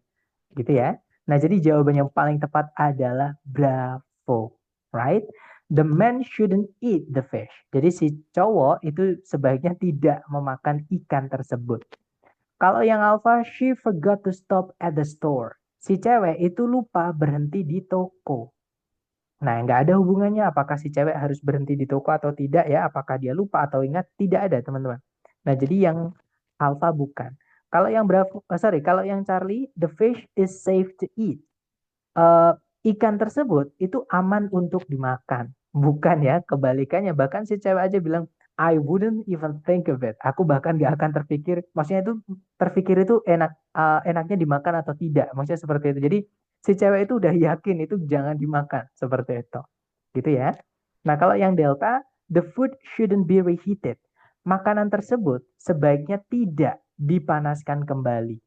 Gitu ya. Nah, jadi jawaban yang paling tepat adalah bravo. Right? The man shouldn't eat the fish. Jadi si cowok itu sebaiknya tidak memakan ikan tersebut. Kalau yang alpha, she forgot to stop at the store. Si cewek itu lupa berhenti di toko. Nah, nggak ada hubungannya apakah si cewek harus berhenti di toko atau tidak ya. Apakah dia lupa atau ingat? Tidak ada, teman-teman. Nah, jadi yang alpha bukan. Kalau yang bravo, kalau yang Charlie, the fish is safe to eat. Ikan tersebut itu aman untuk dimakan. Bukan ya, kebalikannya. Bahkan si cewek aja bilang, I wouldn't even think of it. Aku bahkan gak akan terpikir, maksudnya itu terpikir itu enaknya dimakan atau tidak. Maksudnya seperti itu. Jadi si cewek itu udah yakin itu jangan dimakan. Seperti itu. Gitu ya. Nah, kalau yang delta, the food shouldn't be reheated. Makanan tersebut sebaiknya tidak dipanaskan kembali.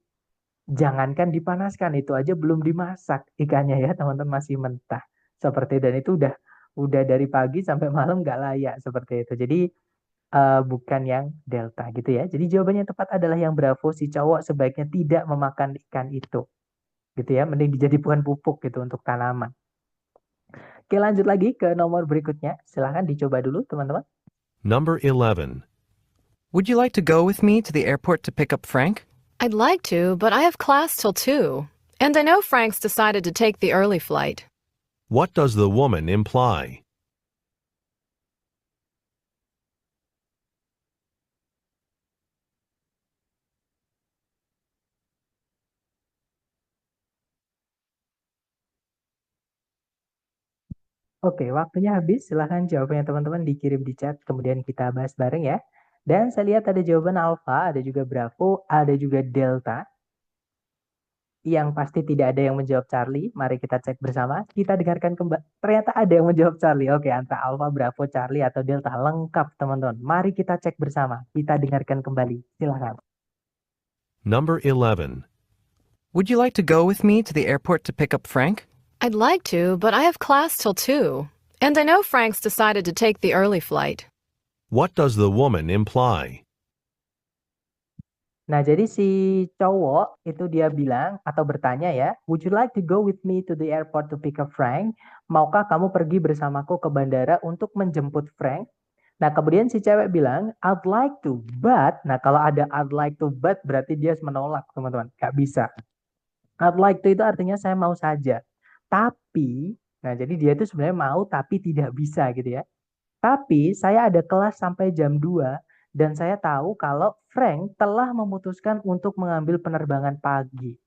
Jangankan dipanaskan, itu aja belum dimasak ikannya ya teman-teman, masih mentah seperti, dan itu udah dari pagi sampai malam nggak layak seperti itu. Jadi bukan yang delta gitu ya. Jadi jawabannya yang tepat adalah yang bravo, si cowok sebaiknya tidak memakan ikan itu gitu ya, mending dijadikan pupuk gitu untuk tanaman. Oke, lanjut lagi ke nomor berikutnya, silahkan dicoba dulu teman-teman. Number 11. Would you like to go with me to the airport to pick up Frank? I'd like to, but I have class till 2. And I know Frank's decided to take the early flight. What does the woman imply? Oke, waktunya habis. Silahkan jawabannya teman-teman dikirim di chat, kemudian kita bahas bareng ya. Dan saya lihat ada jawaban alpha, ada juga bravo, ada juga delta. Yang pasti tidak ada yang menjawab Charlie. Mari kita cek bersama. Kita dengarkan kembali. Ternyata ada yang menjawab Charlie. Oke, antara alpha, bravo, Charlie, atau delta. Lengkap teman-teman. Mari kita cek bersama. Kita dengarkan kembali. Silahkan. Number 11. Would you like to go with me to the airport to pick up Frank? I'd like to, but I have class till 2. And I know Frank's decided to take the early flight. What does the woman imply? Nah, jadi si cowok itu dia bilang atau bertanya ya, would you like to go with me to the airport to pick up Frank? Maukah kamu pergi bersamaku ke bandara untuk menjemput Frank? Nah, kemudian si cewek bilang, I'd like to, but. Nah, kalau ada I'd like to, but berarti dia menolak, teman-teman. Gak bisa. I'd like to itu artinya saya mau saja. Tapi, nah jadi dia itu sebenarnya mau tapi tidak bisa gitu ya. Tapi saya ada kelas sampai jam 2 dan saya tahu kalau Frank telah memutuskan untuk mengambil penerbangan pagi.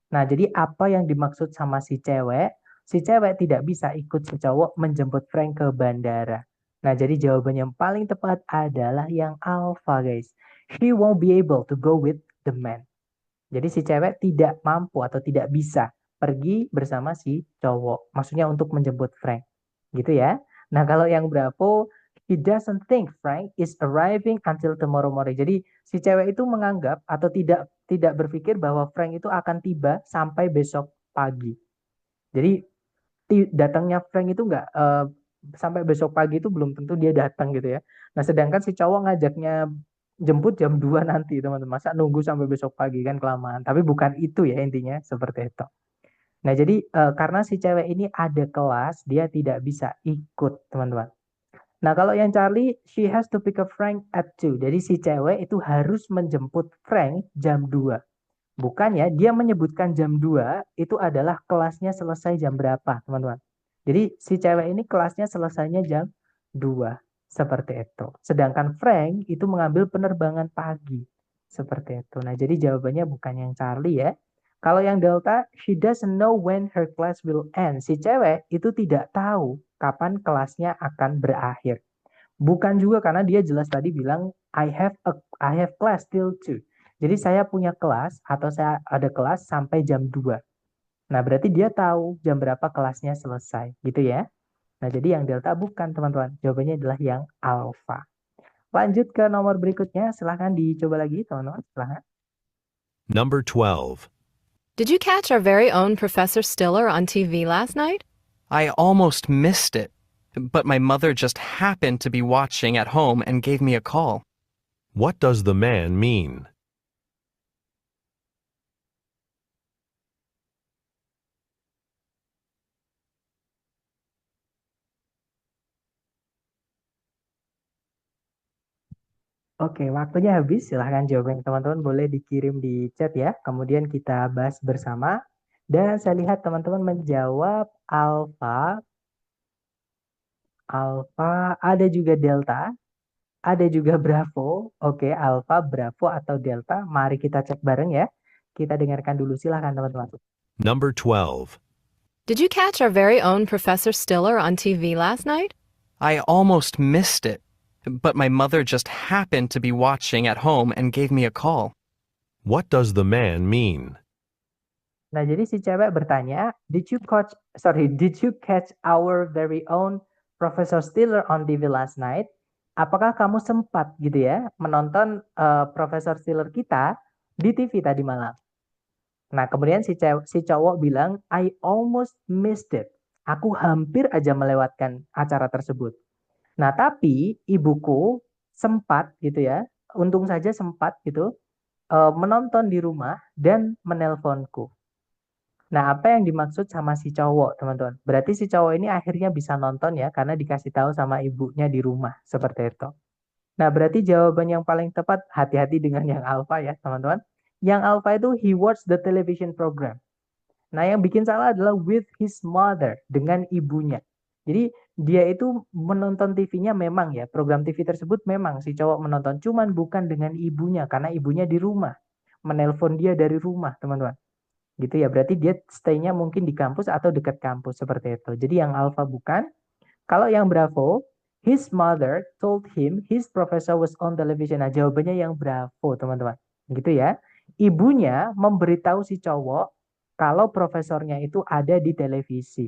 Nah, jadi apa yang dimaksud sama si cewek? Si cewek tidak bisa ikut si cowok menjemput Frank ke bandara. Nah, jadi jawaban yang paling tepat adalah yang alpha, guys. She won't be able to go with the man. Jadi si cewek tidak mampu atau tidak bisa pergi bersama si cowok. Maksudnya untuk menjemput Frank. Gitu ya. Nah, kalau yang bravo, he doesn't think Frank is arriving until tomorrow morning. Jadi si cewek itu menganggap atau tidak berpikir bahwa Frank itu akan tiba sampai besok pagi. Jadi datangnya Frank itu enggak sampai besok pagi itu belum tentu dia datang gitu ya. Nah, sedangkan si cowok ngajaknya jemput jam 2 nanti, teman-teman. Masa nunggu sampai besok pagi, kan kelamaan. Tapi bukan itu ya intinya, seperti itu. Nah, jadi karena si cewek ini ada kelas, dia tidak bisa ikut, teman-teman. Nah, kalau yang Charlie, she has to pick up Frank at 2. Jadi si cewek itu harus menjemput Frank jam 2. Bukan ya, dia menyebutkan jam 2 itu adalah kelasnya selesai jam berapa, teman-teman. Jadi si cewek ini kelasnya selesainya jam 2. Seperti itu. Sedangkan Frank itu mengambil penerbangan pagi. Seperti itu. Nah, jadi jawabannya bukan yang Charlie ya. Kalau yang Delta, she doesn't know when her class will end. Si cewek itu tidak tahu kapan kelasnya akan berakhir. Bukan juga karena dia jelas tadi bilang I have class till 2. Jadi saya punya kelas atau saya ada kelas sampai jam 2. Nah, berarti dia tahu jam berapa kelasnya selesai, gitu ya. Nah, jadi yang delta bukan, teman-teman. Jawabannya adalah yang alfa. Lanjut ke nomor berikutnya, silahkan dicoba lagi, teman-teman. Silahkan. Number 12. Did you catch our very own Professor Stiller on TV last night? I almost missed it, but my mother just happened to be watching at home and gave me a call. What does the man mean? Oke, waktunya habis. Silahkan jawabannya teman-teman boleh dikirim di chat ya. Kemudian kita bahas bersama. Dan saya lihat teman-teman menjawab alfa, ada juga delta, ada juga bravo. Oke, alfa, bravo, atau delta. Mari kita cek bareng ya. Kita dengarkan dulu. Silahkan teman-teman. Number 12. Did you catch our very own Professor Stiller on TV last night? I almost missed it, but my mother just happened to be watching at home and gave me a call. What does the man mean? Nah, jadi si cewek bertanya, did you catch our very own Professor Stiller on TV last night? Apakah kamu sempat gitu ya menonton Profesor Stiller kita di TV tadi malam? Nah, kemudian si cowok bilang, I almost missed it. Aku hampir aja melewatkan acara tersebut. Nah, tapi ibuku sempat gitu ya, untung saja sempat gitu, menonton di rumah dan menelponku. Nah, apa yang dimaksud sama si cowok, teman-teman? Berarti si cowok ini akhirnya bisa nonton ya, karena dikasih tahu sama ibunya di rumah, seperti itu. Nah, berarti jawaban yang paling tepat, hati-hati dengan yang alfa ya, teman-teman. Yang alfa itu, he watched the television program. Nah, yang bikin salah adalah with his mother, dengan ibunya. Jadi, dia itu menonton TV-nya memang ya, program TV tersebut memang si cowok menonton, cuman bukan dengan ibunya, karena ibunya di rumah. Menelpon dia dari rumah, teman-teman. Gitu ya, berarti dia stay-nya mungkin di kampus atau dekat kampus, seperti itu. Jadi yang alfa bukan. Kalau yang bravo, his mother told him his professor was on television. Nah, jawabannya yang bravo, teman-teman. Gitu ya. Ibunya memberitahu si cowok kalau profesornya itu ada di televisi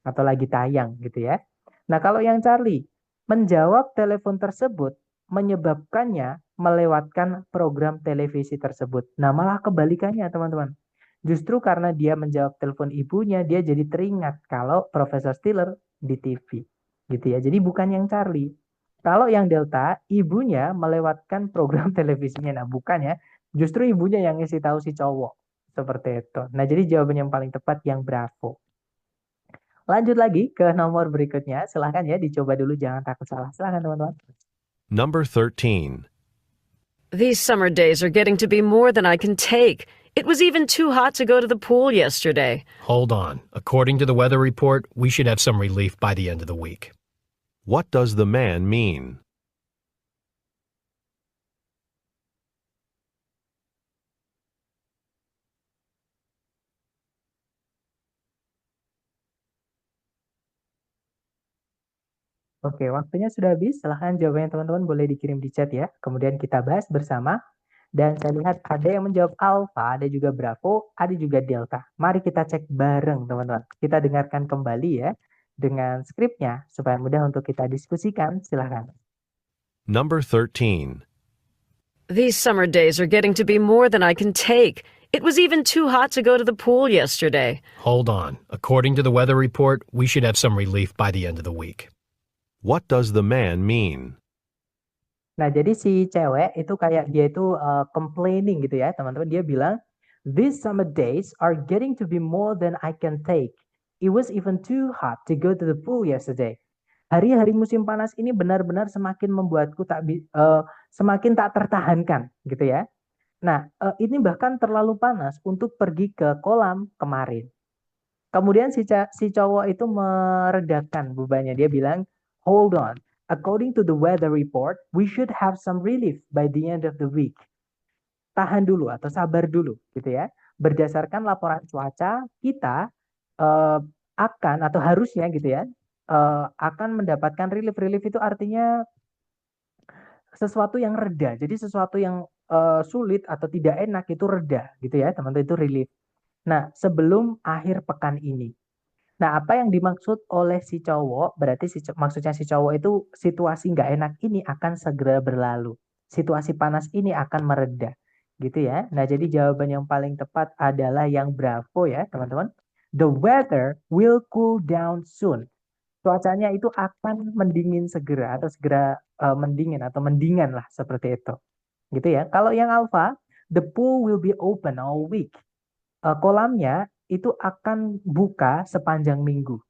atau lagi tayang gitu ya. Nah, kalau yang Charlie, menjawab telepon tersebut menyebabkannya melewatkan program televisi tersebut. Nah, malah kebalikannya, teman-teman. Justru karena dia menjawab telepon ibunya, dia jadi teringat kalau Profesor Stiller di TV. Gitu ya. Jadi bukan yang Charlie. Kalau yang Delta, ibunya melewatkan program televisinya. Nah, bukan ya. Justru ibunya yang ngasih tahu si cowok. Seperti itu. Nah, jadi jawaban yang paling tepat yang bravo. Lanjut lagi ke nomor berikutnya. Silahkan ya, dicoba dulu. Jangan takut salah. Silahkan, teman-teman. Number 13. These summer days are getting to be more than I can take. It was even too hot to go to the pool yesterday. Hold on. According to the weather report, we should have some relief by the end of the week. What does the man mean? Oke, waktunya sudah habis. Silahkan jawabannya teman-teman boleh dikirim di chat ya. Kemudian kita bahas bersama. Dan saya lihat ada yang menjawab alfa, ada juga bravo, ada juga delta. Mari kita cek bareng teman-teman. Kita dengarkan kembali ya dengan skripnya supaya mudah untuk kita diskusikan. Silahkan. Number 13. These summer days are getting to be more than I can take. It was even too hot to go to the pool yesterday. Hold on. According to the weather report, we should have some relief by the end of the week. What does the man mean? Nah, jadi si cewek itu kayak dia itu complaining gitu ya, teman-teman. Dia bilang, these summer days are getting to be more than I can take. It was even too hot to go to the pool yesterday. Hari-hari musim panas ini benar-benar semakin membuatku semakin tak tertahankan, gitu ya. Nah, ini bahkan terlalu panas untuk pergi ke kolam kemarin. Kemudian si cowok itu meredakan bebannya. Dia bilang, hold on. According to the weather report, we should have some relief by the end of the week. Tahan dulu atau sabar dulu, gitu ya. Berdasarkan laporan cuaca, kita akan atau harusnya gitu ya, akan mendapatkan relief. Relief itu artinya sesuatu yang reda. Jadi sesuatu yang sulit atau tidak enak itu reda, gitu ya, teman-teman, itu relief. Nah, sebelum akhir pekan ini. Nah, apa yang dimaksud oleh si cowok, berarti maksudnya si cowok itu situasi nggak enak ini akan segera berlalu. Situasi panas ini akan mereda. Gitu ya. Nah, jadi jawaban yang paling tepat adalah yang bravo ya, teman-teman. The weather will cool down soon. Cuacanya itu akan mendingin segera atau segera mendingin atau mendingan lah seperti itu. Gitu ya. Kalau yang alpha, the pool will be open all week. Kolamnya itu akan buka sepanjang minggu.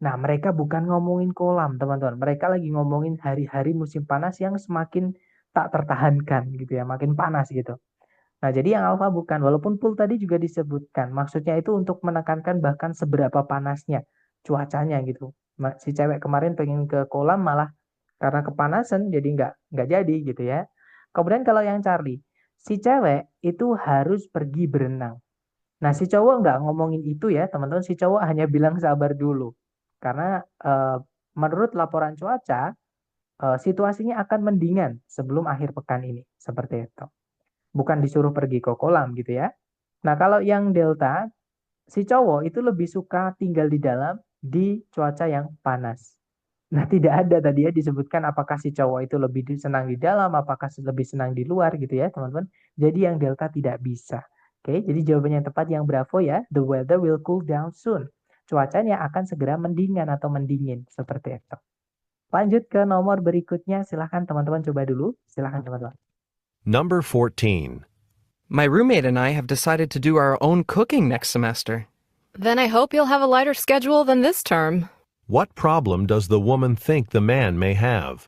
Nah, mereka bukan ngomongin kolam, teman-teman. Mereka lagi ngomongin hari-hari musim panas yang semakin tak tertahankan gitu ya, makin panas gitu. Nah, jadi yang alfa bukan, walaupun pool tadi juga disebutkan, maksudnya itu untuk menekankan bahkan seberapa panasnya cuacanya gitu. Si cewek kemarin pengen ke kolam malah karena kepanasan jadi nggak jadi gitu ya. Kemudian kalau yang Charlie, si cewek itu harus pergi berenang. Nah, si cowok nggak ngomongin itu ya, teman-teman. Si cowok hanya bilang sabar dulu. Karena menurut laporan cuaca, situasinya akan mendingan sebelum akhir pekan ini. Seperti itu. Bukan disuruh pergi ke kolam gitu ya. Nah, kalau yang delta, si cowok itu lebih suka tinggal di dalam di cuaca yang panas. Nah, tidak ada tadi ya disebutkan apakah si cowok itu lebih senang di dalam, apakah lebih senang di luar gitu ya, teman-teman. Jadi yang delta tidak bisa. Oke, jadi jawabannya yang tepat yang bravo ya. The weather will cool down soon. Cuacanya akan segera mendingan atau mendingin seperti itu. Lanjut ke nomor berikutnya. Silahkan teman-teman coba dulu. Silahkan teman-teman. Number 14. My roommate and I have decided to do our own cooking next semester. Then I hope you'll have a lighter schedule than this term. What problem does the woman think the man may have?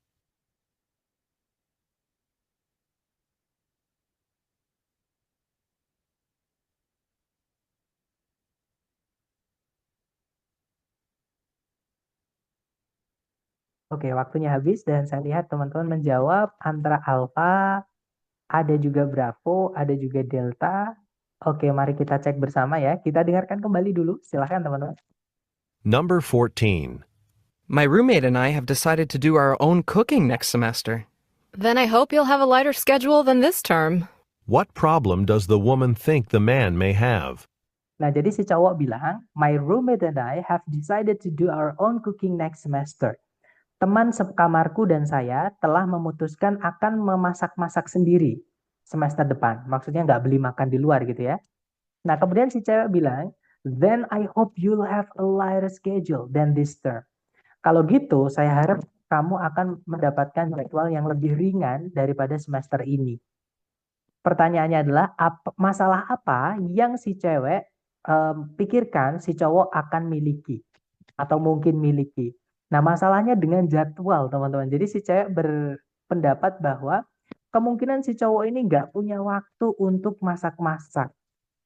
Oke, waktunya habis dan saya lihat teman-teman menjawab antara alfa, ada juga bravo, ada juga delta. Oke, mari kita cek bersama ya. Kita dengarkan kembali dulu. Silahkan teman-teman. Number 14. My roommate and I have decided to do our own cooking next semester. Then I hope you'll have a lighter schedule than this term. What problem does the woman think the man may have? Nah, jadi si cowok bilang, my roommate and I have decided to do our own cooking next semester. Teman sekamarku dan saya telah memutuskan akan memasak-masak sendiri semester depan. Maksudnya nggak beli makan di luar gitu ya. Nah, kemudian si cewek bilang, then I hope you'll have a lighter schedule than this term. Kalau gitu, saya harap kamu akan mendapatkan jadwal yang lebih ringan daripada semester ini. Pertanyaannya adalah, masalah apa yang si cewek pikirkan si cowok akan miliki atau mungkin miliki. Nah, masalahnya dengan jadwal, teman-teman. Jadi si cewek berpendapat bahwa kemungkinan si cowok ini nggak punya waktu untuk masak-masak,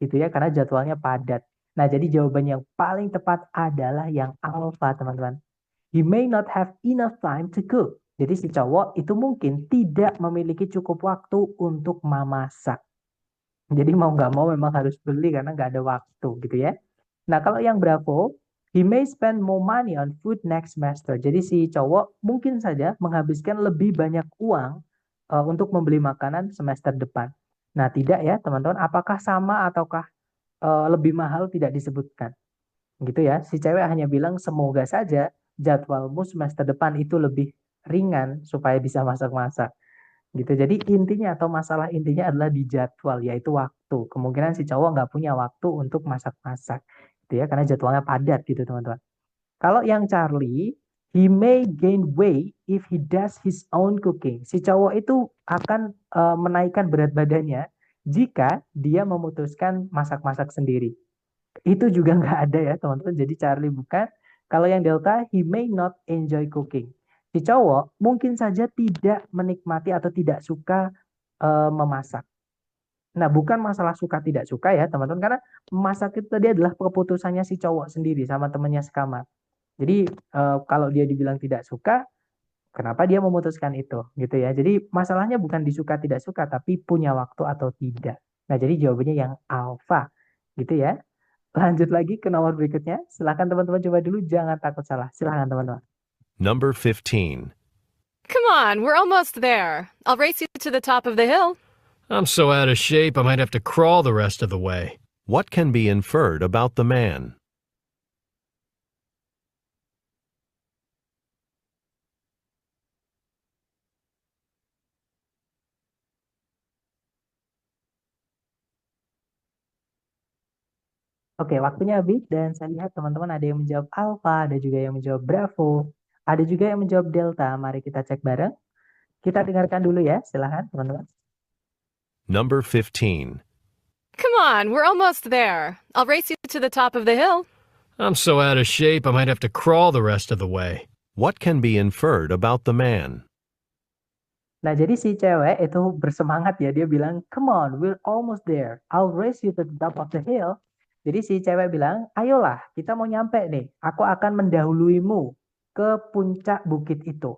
gitu ya, karena jadwalnya padat. Nah, jadi jawaban yang paling tepat adalah yang alpha, teman-teman. He may not have enough time to cook. Jadi si cowok itu mungkin tidak memiliki cukup waktu untuk memasak. Jadi mau nggak mau memang harus beli karena nggak ada waktu, gitu ya. Nah, kalau yang bravo, he may spend more money on food next semester. Jadi si cowok mungkin saja menghabiskan lebih banyak uang untuk membeli makanan semester depan. Nah, tidak ya teman-teman. Apakah sama ataukah lebih mahal tidak disebutkan. Gitu ya. Si cewek hanya bilang semoga saja jadwalmu semester depan itu lebih ringan supaya bisa masak-masak. Gitu. Jadi intinya atau masalah intinya adalah di jadwal, yaitu waktu. Kemungkinan si cowok nggak punya waktu untuk masak-masak. Gitu ya, karena jadwalnya padat gitu teman-teman. Kalau yang Charlie, he may gain weight if he does his own cooking. Si cowok itu akan menaikkan berat badannya jika dia memutuskan masak-masak sendiri. Itu juga nggak ada ya teman-teman. Jadi Charlie bukan, Kalau yang delta, he may not enjoy cooking. Si cowok mungkin saja tidak menikmati atau tidak suka memasak. Nah, bukan masalah suka tidak suka ya, teman-teman, karena memasak itu tadi adalah keputusannya si cowok sendiri sama temennya sekamar. Jadi kalau dia dibilang tidak suka, kenapa dia memutuskan itu, gitu ya. Jadi masalahnya bukan disuka tidak suka, tapi punya waktu atau tidak. Nah, jadi jawabannya yang alfa, gitu ya. Lanjut lagi ke nomor berikutnya. Silahkan teman-teman coba dulu, jangan takut salah. Silahkan teman-teman. Number 15. Come on, we're almost there. I'll race you to the top of the hill. I'm so out of shape I might have to crawl the rest of the way. What can be inferred about the man? Oke, waktunya habis dan saya lihat teman-teman ada yang menjawab alfa, ada juga yang menjawab bravo, ada juga yang menjawab delta. Mari kita cek bareng. Kita dengarkan dulu ya, silahkan teman-teman. Number 15. Come on, we're almost there. I'll race you to the top of the hill. I'm so out of shape I might have to crawl the rest of the way. What can be inferred about the man? Nah, jadi si cewek itu bersemangat ya. Dia bilang, come on, we're almost there. I'll race you to the top of the hill. Jadi si cewek bilang, ayolah, kita mau nyampe nih. Aku akan mendahuluimu ke puncak bukit itu.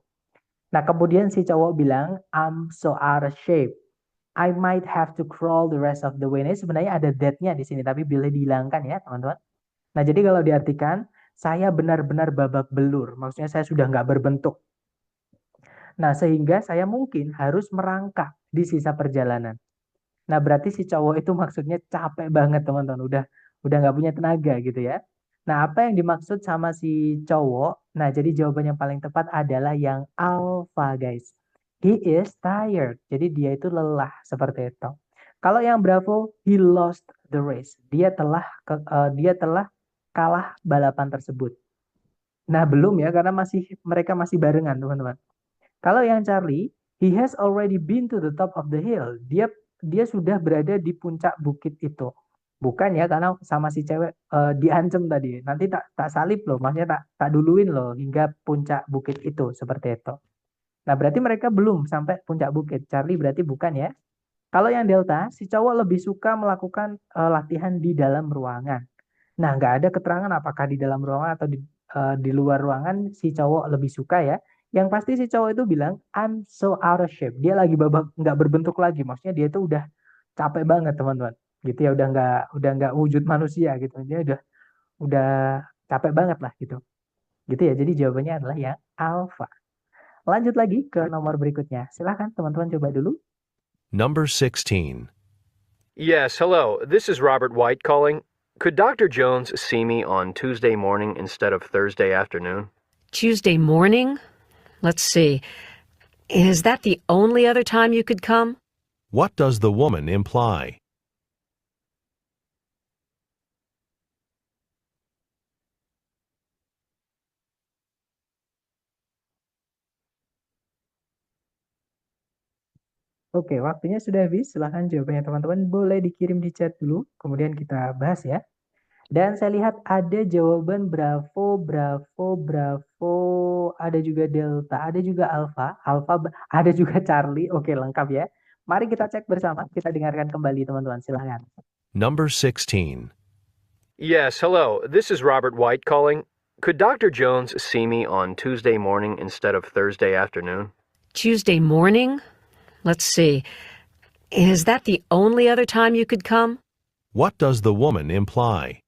Nah, kemudian si cowok bilang, I'm so out of shape. I might have to crawl the rest of the way. Ini sebenarnya ada that-nya di sini, tapi boleh dihilangkan ya, teman-teman. Nah, jadi kalau diartikan, saya benar-benar babak belur. Maksudnya saya sudah nggak berbentuk. Nah, sehingga saya mungkin harus merangkak di sisa perjalanan. Nah, berarti si cowok itu maksudnya capek banget, teman-teman. Udah nggak punya tenaga gitu ya. Nah, apa yang dimaksud sama si cowok? Nah, jadi jawaban yang paling tepat adalah yang alpha, guys. He is tired. Jadi dia itu lelah seperti itu. Kalau yang bravo, he lost the race. Dia telah kalah balapan tersebut. Nah, belum ya, karena mereka masih barengan, teman-teman. Kalau yang Charlie, he has already been to the top of the hill. Dia sudah berada di puncak bukit itu. Bukan ya, karena sama si cewek diancam tadi. Nanti tak salib loh, maksudnya tak duluin loh hingga puncak bukit itu, seperti itu. Nah, berarti mereka belum sampai puncak bukit. Charlie berarti bukan ya. Kalau yang Delta, si cowok lebih suka melakukan latihan di dalam ruangan. Nah, nggak ada keterangan apakah di dalam ruangan atau di luar ruangan si cowok lebih suka ya. Yang pasti si cowok itu bilang, I'm so out of shape. Dia lagi nggak berbentuk lagi. Maksudnya dia itu udah capek banget, teman-teman. Gitu ya, udah nggak wujud manusia gitu. Dia udah capek banget lah gitu. Gitu ya. Jadi jawabannya adalah yang alpha. Lanjut lagi ke nomor berikutnya. Silahkan teman-teman coba dulu. Number 16. Yes, hello. This is Robert White calling. Could Dr. Jones see me on Tuesday morning instead of Thursday afternoon? Tuesday morning? Let's see. Is that the only other time you could come? What does the woman imply? Oke, waktunya sudah habis. Silahkan jawabannya teman-teman boleh dikirim di chat dulu. Kemudian kita bahas ya. Dan saya lihat ada jawaban bravo, bravo, bravo. Ada juga delta, ada juga alpha. Ada juga Charlie. Oke, lengkap ya. Mari kita cek bersama. Kita dengarkan kembali teman-teman. Silahkan. Number 16. Yes, hello. This is Robert White calling. Could Dr. Jones see me on Tuesday morning instead of Thursday afternoon? Tuesday morning? Let's see. Is that the only other time you could come? What does the woman imply?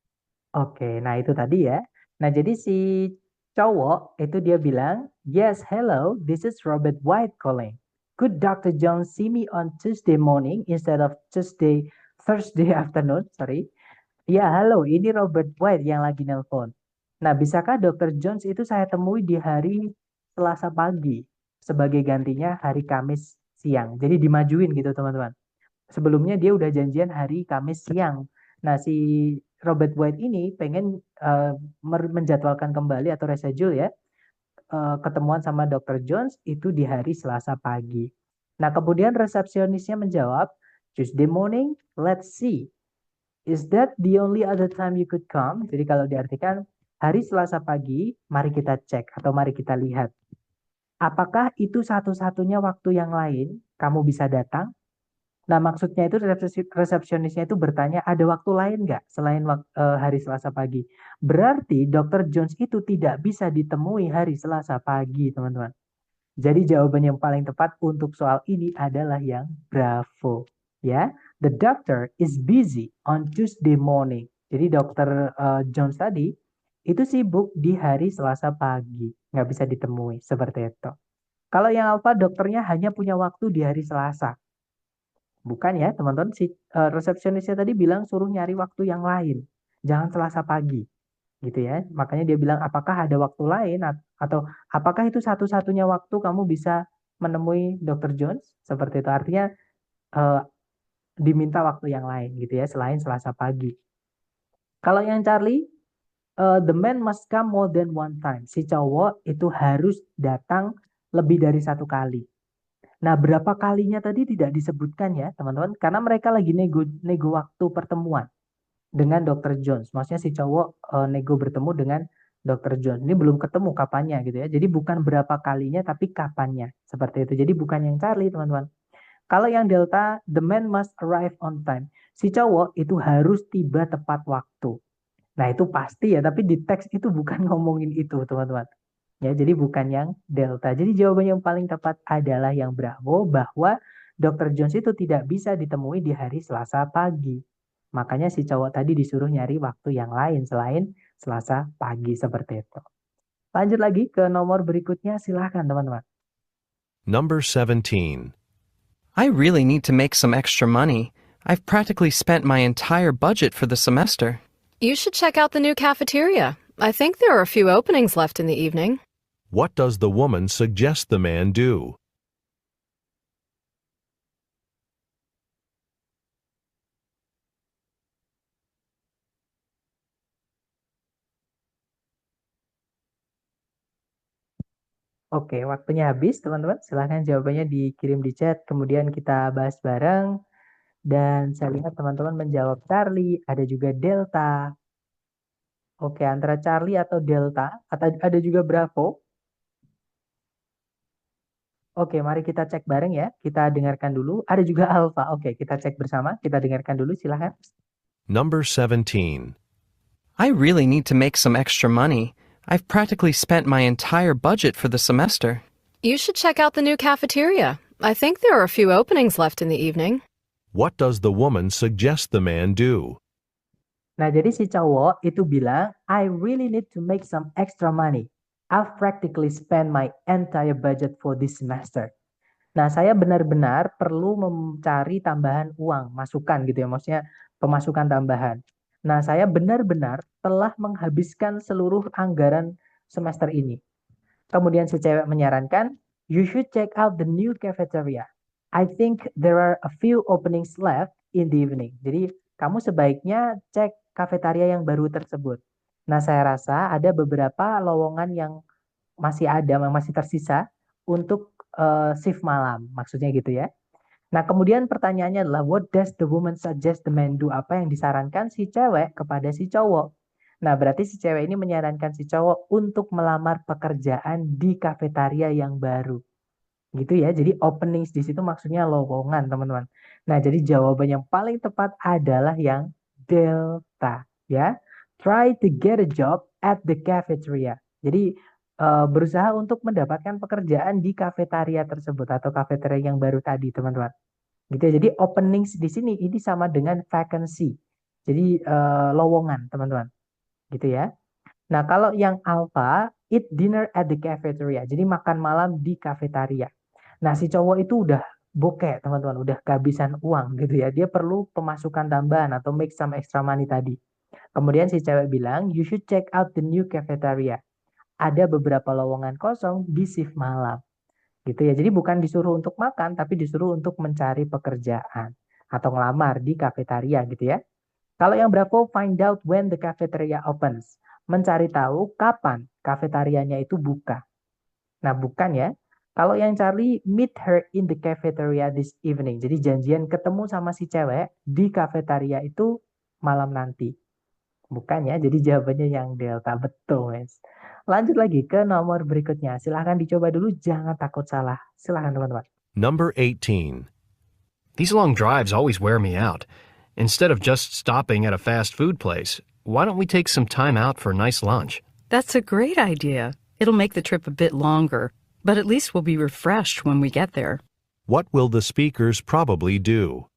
Oke, nah itu tadi ya. Nah, jadi si cowok itu dia bilang, yes, hello, this is Robert White calling. Could Dr. Jones see me on Tuesday morning instead of Thursday afternoon? Sorry. Ya, halo, ini Robert White yang lagi nelpon. Nah, bisakah Dr. Jones itu saya temui di hari Selasa pagi sebagai gantinya hari Kamis siang. Jadi dimajuin gitu, teman-teman. Sebelumnya dia udah janjian hari Kamis siang. Nah, si Robert White ini pengen menjadwalkan kembali atau reschedule ya ketemuan sama Dr. Jones itu di hari Selasa pagi. Nah, kemudian resepsionisnya menjawab, Tuesday morning, let's see. Is that the only other time you could come? Jadi kalau diartikan, hari Selasa pagi, mari kita cek atau mari kita lihat. Apakah itu satu-satunya waktu yang lain kamu bisa datang? Nah, maksudnya itu resepsionisnya itu bertanya, ada waktu lain nggak selain hari Selasa pagi? Berarti Dr. Jones itu tidak bisa ditemui hari Selasa pagi, teman-teman. Jadi jawaban yang paling tepat untuk soal ini adalah yang bravo. Ya, the doctor is busy on Tuesday morning. Jadi Dr. Jones tadi itu sibuk di hari Selasa pagi, nggak bisa ditemui seperti itu. Kalau yang Alfa, dokternya hanya punya waktu di hari Selasa. Bukan ya, teman-teman. Si resepsionisnya tadi bilang suruh nyari waktu yang lain. Jangan Selasa pagi. Gitu ya. Makanya dia bilang apakah ada waktu lain atau apakah itu satu-satunya waktu kamu bisa menemui Dr. Jones? Seperti itu. Artinya diminta waktu yang lain gitu ya, selain Selasa pagi. Kalau yang Charlie, the man must come more than one time. Si cowok itu harus datang lebih dari satu kali. Nah, berapa kalinya tadi tidak disebutkan ya, teman-teman, karena mereka lagi nego waktu pertemuan dengan Dr. Jones. Maksudnya si cowok nego bertemu dengan Dr. Jones. Ini belum ketemu kapannya gitu ya. Jadi bukan berapa kalinya tapi kapannya. Seperti itu. Jadi bukan yang Charlie, teman-teman. Kalau yang Delta, the man must arrive on time. Si cowok itu harus tiba tepat waktu. Nah, itu pasti ya, tapi di teks itu bukan ngomongin itu, teman-teman. Ya, jadi bukan yang Delta. Jadi jawaban yang paling tepat adalah yang Bravo, bahwa Dr. Jones itu tidak bisa ditemui di hari Selasa pagi. Makanya si cowok tadi disuruh nyari waktu yang lain selain Selasa pagi seperti itu. Lanjut lagi ke nomor berikutnya, silahkan teman-teman. Number 17. I really need to make some extra money. I've practically spent my entire budget for the semester. You should check out the new cafeteria. I think there are a few openings left in the evening. What does the woman suggest the man do? Oke, waktunya habis teman-teman. Silahkan jawabannya dikirim di chat, kemudian kita bahas bareng. Dan saya lihat teman-teman menjawab Charlie, ada juga Delta. Oke, antara Charlie atau Delta, atau ada juga Bravo. Oke, mari kita cek bareng ya. Kita dengarkan dulu. Ada juga Alpha. Oke, kita cek bersama. Kita dengarkan dulu, silahkan. Number 17. I really need to make some extra money. I've practically spent my entire budget for the semester. You should check out the new cafeteria. I think there are a few openings left in the evening. What does the woman suggest the man do? Nah, jadi si cowok itu bilang, I really need to make some extra money. I've practically spent my entire budget for this semester. Nah, saya benar-benar perlu mencari tambahan uang, masukan gitu ya, maksudnya pemasukan tambahan. Nah, saya benar-benar telah menghabiskan seluruh anggaran semester ini. Kemudian si cewek menyarankan, you should check out the new cafeteria. I think there are a few openings left in the evening. Jadi, kamu sebaiknya cek kafetaria yang baru tersebut. Nah, saya rasa ada beberapa lowongan yang masih ada, yang masih tersisa untuk shift malam, maksudnya gitu ya. Nah, kemudian pertanyaannya adalah, what does the woman suggest the man do? Apa yang disarankan si cewek kepada si cowok? Nah, berarti si cewek ini menyarankan si cowok untuk melamar pekerjaan di kafetaria yang baru. Gitu ya, jadi openings di situ maksudnya lowongan, teman-teman. Nah, jadi jawaban yang paling tepat adalah yang Delta, ya. Try to get a job at the cafeteria. Jadi, berusaha untuk mendapatkan pekerjaan di kafetaria tersebut atau kafetaria yang baru tadi, teman-teman. Gitu ya. Jadi openings di sini ini sama dengan vacancy. Jadi lowongan, teman-teman. Gitu ya. Nah, kalau yang alpha, eat dinner at the cafeteria. Jadi makan malam di kafetaria. Nah, si cowok itu udah bokeh, teman-teman, udah kehabisan uang gitu ya. Dia perlu pemasukan tambahan atau make some extra money tadi. Kemudian si cewek bilang, you should check out the new cafeteria. Ada beberapa lowongan kosong di shift malam. Gitu ya. Jadi bukan disuruh untuk makan, tapi disuruh untuk mencari pekerjaan atau ngelamar di kafetaria gitu ya. Kalau yang Bravo, find out when the cafeteria opens. Mencari tahu kapan kafetarianya itu buka. Nah, bukan ya. Kalau yang Charlie, meet her in the cafeteria this evening. Jadi janjian ketemu sama si cewek di kafetaria itu malam nanti. Bukan ya, jadi jawabannya yang delta. Betul, Mas. Lanjut lagi ke nomor berikutnya. Silahkan dicoba dulu, jangan takut salah. Silahkan teman-teman. Number 18. These long drives always wear me out. Instead of just stopping at a fast food place, why don't we take some time out for a nice lunch? That's a great idea. It'll make the trip a bit longer, but at least we'll be refreshed when we get there. What will the speakers probably do?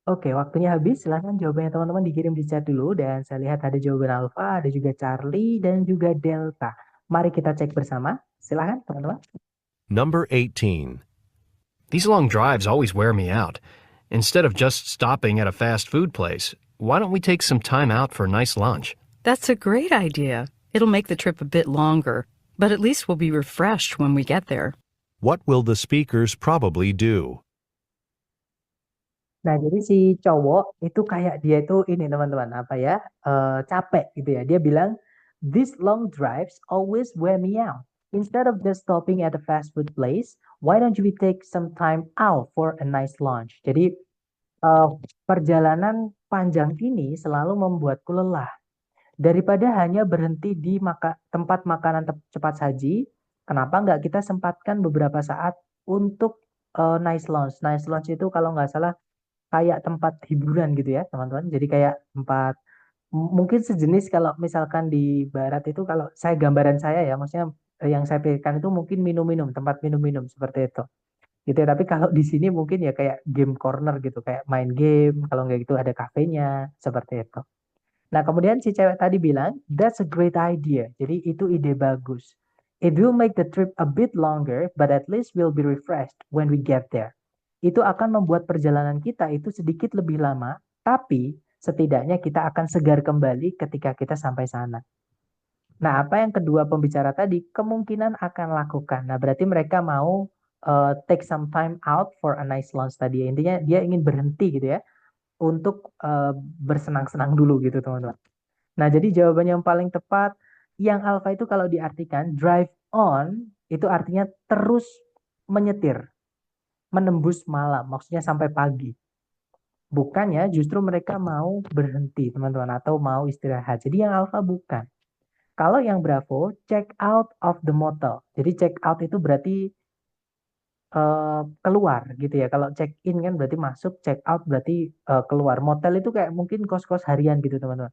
Oke, waktunya habis. Silahkan jawabannya teman-teman dikirim di chat dulu. Dan saya lihat ada jawaban Alpha, ada juga Charlie, dan juga Delta. Mari kita cek bersama. Silahkan teman-teman. Number 18. These long drives always wear me out. Instead of just stopping at a fast food place, why don't we take some time out for a nice lunch? That's a great idea. It'll make the trip a bit longer, but at least we'll be refreshed when we get there. What will the speakers probably do? Nah, jadi si cowok itu kayak dia itu ini teman-teman, apa ya, capek gitu ya. Dia bilang, these long drives always wear me out. Instead of just stopping at a fast food place, why don't we take some time out for a nice lunch? Jadi, perjalanan panjang ini selalu membuatku lelah. Daripada hanya berhenti di tempat makanan cepat saji, kenapa nggak kita sempatkan beberapa saat untuk nice lunch? Nice lunch itu kalau nggak salah kayak tempat hiburan gitu ya teman-teman. Jadi kayak tempat mungkin sejenis kalau misalkan di barat itu kalau saya gambaran saya ya maksudnya yang saya pikirkan itu mungkin minum-minum, tempat minum-minum seperti itu. Gitu ya. Tapi kalau di sini mungkin ya kayak game corner gitu, kayak main game, kalau nggak gitu ada kafenya, seperti itu. Nah, kemudian si cewek tadi bilang, that's a great idea. Jadi itu ide bagus. It will make the trip a bit longer, but at least we'll be refreshed when we get there. Itu akan membuat perjalanan kita itu sedikit lebih lama, tapi setidaknya kita akan segar kembali ketika kita sampai sana. Nah, apa yang kedua pembicara tadi kemungkinan akan lakukan. Nah, berarti mereka mau take some time out for a nice lunch tadi. Intinya dia ingin berhenti gitu ya untuk bersenang-senang dulu gitu, teman-teman. Nah, jadi jawaban yang paling tepat yang alpha itu kalau diartikan drive on itu artinya terus menyetir, menembus malam, maksudnya sampai pagi. Bukannya justru mereka mau berhenti, teman-teman, atau mau istirahat. Jadi yang alpha bukan. Kalau yang bravo, check out of the motel. Jadi check out itu berarti keluar gitu ya. Kalau check in kan berarti masuk, check out berarti keluar. Motel itu kayak mungkin kos-kos harian gitu, teman-teman.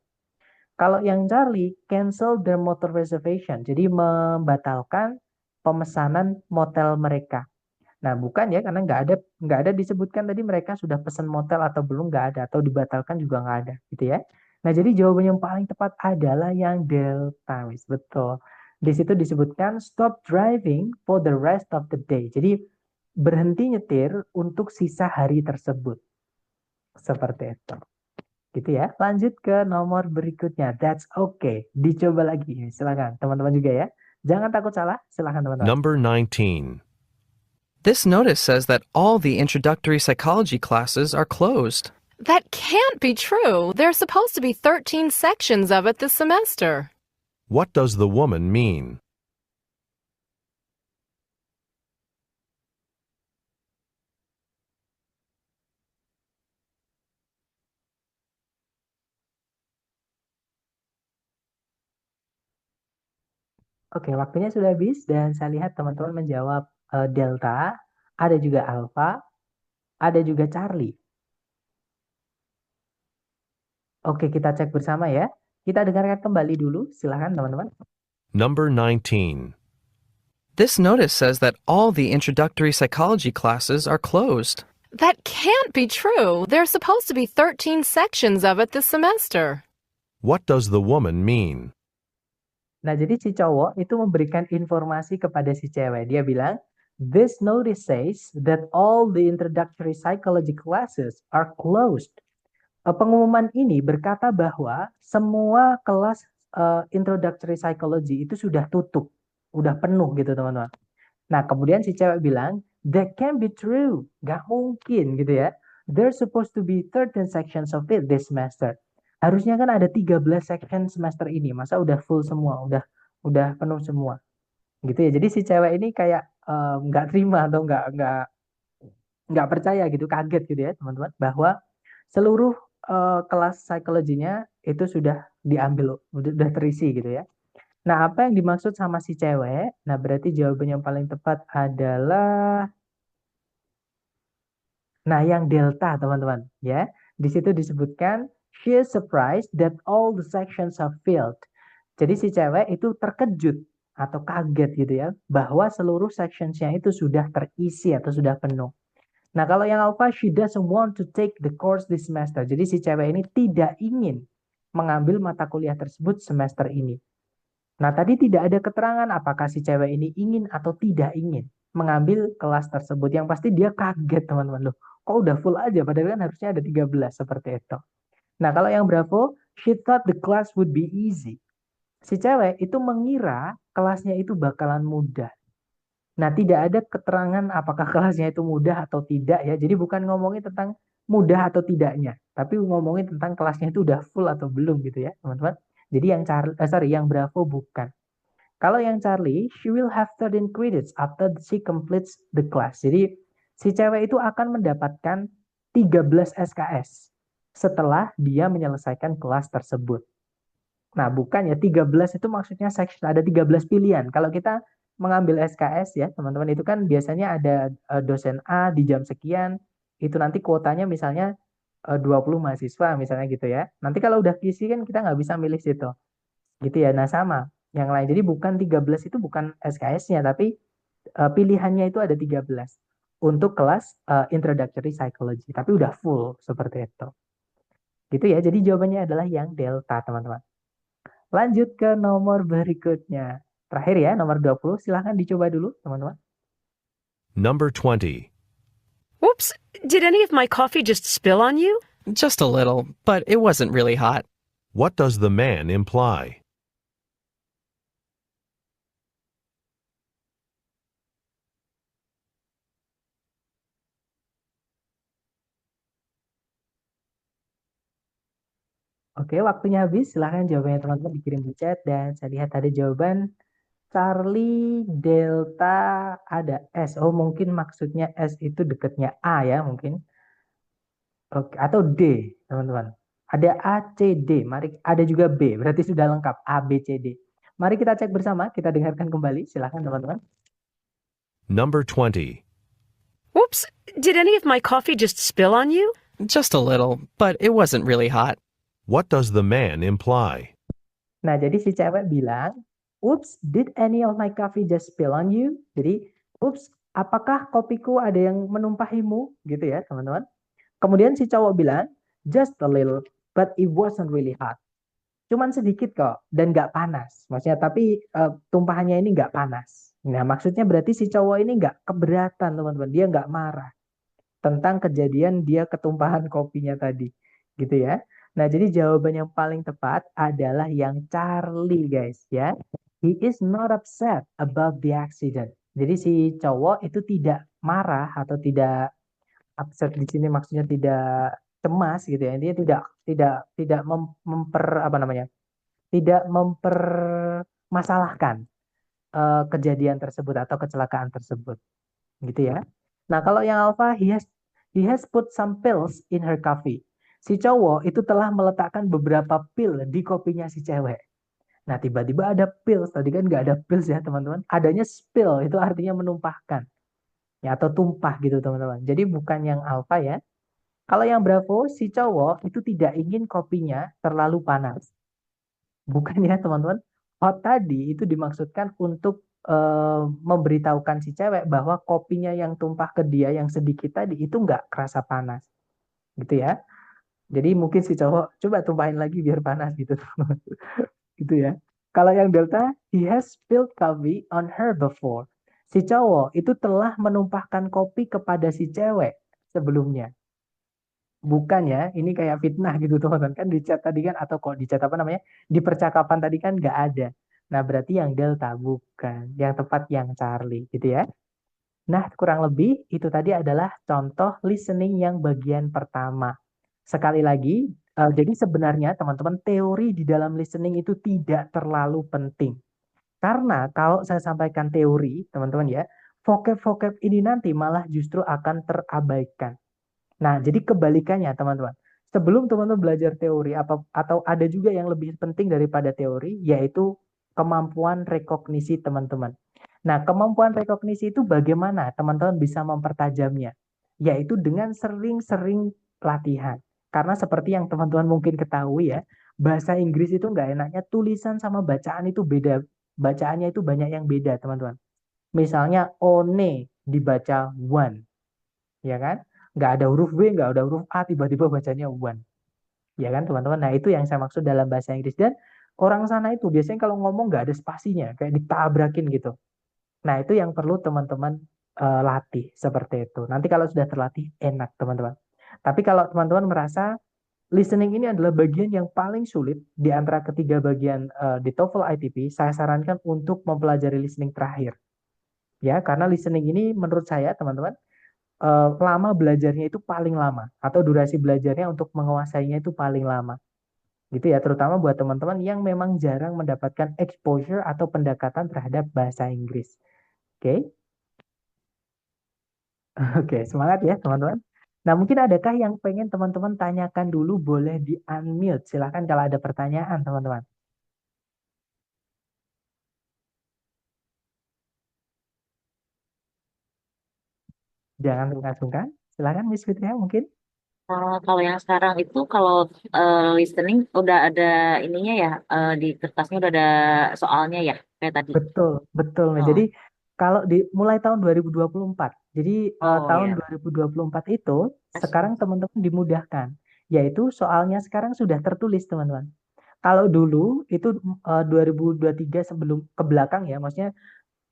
Kalau yang Charlie, cancel their motor reservation. Jadi membatalkan pemesanan motel mereka. Nah, bukan ya, karena nggak ada disebutkan tadi mereka sudah pesan motel atau belum, nggak ada, atau dibatalkan juga nggak ada, gitu ya. Nah, jadi jawaban yang paling tepat adalah yang delta, wis betul. Di situ disebutkan stop driving for the rest of the day. Jadi berhenti nyetir untuk sisa hari tersebut. Seperti itu. Gitu ya. Lanjut ke nomor berikutnya. That's okay. Dicoba lagi. Silakan teman-teman juga ya. Jangan takut salah. Silakan teman-teman. Number 19. This notice says that all the introductory psychology classes are closed. That can't be true. There's supposed to be 13 sections of it this semester. What does the woman mean? Oke, waktunya sudah habis dan saya lihat teman-teman menjawab delta, ada juga alpha, ada juga Charlie. Oke, kita cek bersama ya. Kita dengarkan kembali dulu. Silakan teman-teman. Number 19. This notice says that all the introductory psychology classes are closed. That can't be true. There's supposed to be 13 sections of it this semester. What does the woman mean? Nah, jadi si cowok itu memberikan informasi kepada si cewek. Dia bilang, this notice says that all the introductory psychology classes are closed. Pengumuman ini berkata bahwa semua kelas introductory psychology itu sudah tutup, udah penuh gitu teman-teman. Nah, kemudian si cewek bilang, that can't be true, gak mungkin gitu ya. There's supposed to be 13 sections of it this semester. Harusnya kan ada 13 section semester ini, masa udah full semua, udah udah penuh semua. Gitu ya. Jadi si cewek ini kayak nggak terima atau nggak percaya gitu, kaget gitu ya teman-teman, bahwa seluruh kelas psikologinya itu sudah diambil, udah terisi gitu ya. Nah, apa yang dimaksud sama si cewek? Nah, berarti jawaban yang paling tepat adalah, nah, yang delta, teman-teman. Ya, di situ disebutkan, she is surprised that all the sections are filled. Jadi si cewek itu terkejut atau kaget gitu ya, bahwa seluruh sectionsnya itu sudah terisi atau sudah penuh. Nah, kalau yang alpha, she doesn't want to take the course this semester. Jadi si cewek ini tidak ingin mengambil mata kuliah tersebut semester ini. Nah, tadi tidak ada keterangan apakah si cewek ini ingin atau tidak ingin mengambil kelas tersebut. Yang pasti dia kaget, teman-teman. Loh, kok udah full aja? Padahal kan harusnya ada 13 seperti itu. Nah, kalau yang Bravo, she thought the class would be easy. Si cewek itu mengira kelasnya itu bakalan mudah. Nah, tidak ada keterangan apakah kelasnya itu mudah atau tidak ya. Jadi bukan ngomongin tentang mudah atau tidaknya, tapi ngomongin tentang kelasnya itu udah full atau belum gitu ya, teman-teman. Jadi yang yang Bravo bukan. Kalau yang Charlie, she will have 13 credits after she completes the class. Jadi si cewek itu akan mendapatkan 13 SKS setelah dia menyelesaikan kelas tersebut. Nah, bukan ya, 13 itu maksudnya section, ada 13 pilihan. Kalau kita mengambil SKS ya, teman-teman, itu kan biasanya ada dosen A di jam sekian, itu nanti kuotanya misalnya 20 mahasiswa misalnya gitu ya. Nanti kalau udah kisi kan kita nggak bisa milih situ. Gitu ya. Nah, sama yang lain. Jadi bukan 13 itu bukan SKS-nya, tapi pilihannya itu ada 13 untuk kelas introductory psychology, tapi udah full seperti itu. Gitu ya. Jadi jawabannya adalah yang delta, teman-teman. Lanjut ke nomor berikutnya. Terakhir ya, nomor 20. Silahkan dicoba dulu, teman-teman. Number 20. Whoops, did any of my coffee just spill on you? Just a little, but it wasn't really hot. What does the man imply? Oke, waktunya habis. Silahkan jawabannya teman-teman dikirim di chat. Dan saya lihat ada jawaban Charlie, Delta, ada S. Oh, mungkin maksudnya S itu dekatnya A ya, mungkin. Oke, atau D, teman-teman. Ada A, C, D. Mari, ada juga B. Berarti sudah lengkap. A, B, C, D. Mari kita cek bersama. Kita dengarkan kembali. Silahkan, teman-teman. Number 20. Whoops, did any of my coffee just spill on you? Just a little, but it wasn't really hot. What does the man imply? Nah, jadi si cewek bilang, "Oops, did any of my coffee just spill on you?" Jadi, "Oops, apakah kopiku ada yang menumpahimu?" Gitu ya, teman-teman. Kemudian si cowok bilang, "Just a little, but it wasn't really hot." Cuman sedikit kok, dan nggak panas. Maksudnya, tapi tumpahannya ini nggak panas. Nah, maksudnya berarti si cowok ini nggak keberatan, teman-teman. Dia nggak marah tentang kejadian dia ketumpahan kopinya tadi. Gitu ya. Nah, jadi jawaban yang paling tepat adalah yang Charlie, guys, ya. He is not upset about the accident. Jadi si cowok itu tidak marah atau tidak upset di sini maksudnya tidak cemas gitu ya. Dia tidak apa namanya? Tidak mempermasalahkan kejadian tersebut atau kecelakaan tersebut. Gitu ya. Nah, kalau yang alpha, he has put some pills in her coffee. Si cowok itu telah meletakkan beberapa pil di kopinya si cewek. Nah, tiba-tiba ada pills. Tadi kan nggak ada pills ya, teman-teman. Adanya spill, itu artinya menumpahkan. Ya, atau tumpah gitu, teman-teman. Jadi bukan yang alpha ya. Kalau yang bravo, si cowok itu tidak ingin kopinya terlalu panas. Bukan ya, teman-teman. Hot tadi itu dimaksudkan untuk memberitahukan si cewek bahwa kopinya yang tumpah ke dia yang sedikit tadi itu nggak kerasa panas. Gitu ya. Jadi mungkin si cowok coba tumpahin lagi biar panas gitu. Gitu ya. Kalau yang delta, he has spilled coffee on her before. Si cowok itu telah menumpahkan kopi kepada si cewek sebelumnya. Bukan ya, ini kayak fitnah gitu teman-teman. Kan di chat tadi kan, atau kok di chat apa namanya, di percakapan tadi kan nggak ada. Nah, berarti yang delta bukan. Yang tepat yang Charlie gitu ya. Nah, kurang lebih itu tadi adalah contoh listening yang bagian pertama. Sekali lagi, jadi sebenarnya teman-teman teori di dalam listening itu tidak terlalu penting. Karena kalau saya sampaikan teori, teman-teman ya, vocab-vocab ini nanti malah justru akan terabaikan. Nah, jadi kebalikannya, teman-teman. Sebelum teman-teman belajar teori atau ada juga yang lebih penting daripada teori, yaitu kemampuan rekognisi teman-teman. Nah, kemampuan rekognisi itu bagaimana teman-teman bisa mempertajamnya? Yaitu dengan sering-sering latihan. Karena seperti yang teman-teman mungkin ketahui ya, bahasa Inggris itu nggak enaknya tulisan sama bacaan itu beda. Bacaannya itu banyak yang beda, teman-teman. Misalnya one dibaca one, ya kan? Nggak ada huruf W, nggak ada huruf A, tiba-tiba bacanya one. Ya kan, teman-teman? Nah, itu yang saya maksud dalam bahasa Inggris. Dan orang sana itu biasanya kalau ngomong nggak ada spasinya, kayak ditabrakin gitu. Nah, itu yang perlu teman-teman latih seperti itu. Nanti kalau sudah terlatih, enak, teman-teman. Tapi kalau teman-teman merasa listening ini adalah bagian yang paling sulit di antara ketiga bagian di TOEFL ITP, saya sarankan untuk mempelajari listening terakhir. Ya, karena listening ini menurut saya, teman-teman, lama belajarnya itu paling lama, atau durasi belajarnya untuk menguasainya itu paling lama. Gitu ya, terutama buat teman-teman yang memang jarang mendapatkan exposure atau pendekatan terhadap bahasa Inggris. Oke? Oke, semangat ya, teman-teman. Nah, mungkin adakah yang pengen teman-teman tanyakan dulu, boleh di-unmute. Silahkan kalau ada pertanyaan, teman-teman. Jangan sungkan-sungkan. Silahkan, Miss Fitria, mungkin. Kalau yang sekarang itu kalau listening udah ada ininya ya, di kertasnya udah ada soalnya ya kayak tadi. Betul, betul. Nah, jadi Oh, kalau mulai tahun 2024, jadi oh tahun ya. 2024 itu sekarang Asum. teman-teman dimudahkan, yaitu soalnya sekarang sudah tertulis, teman-teman. Kalau dulu itu 2023 sebelum ke belakang ya, maksudnya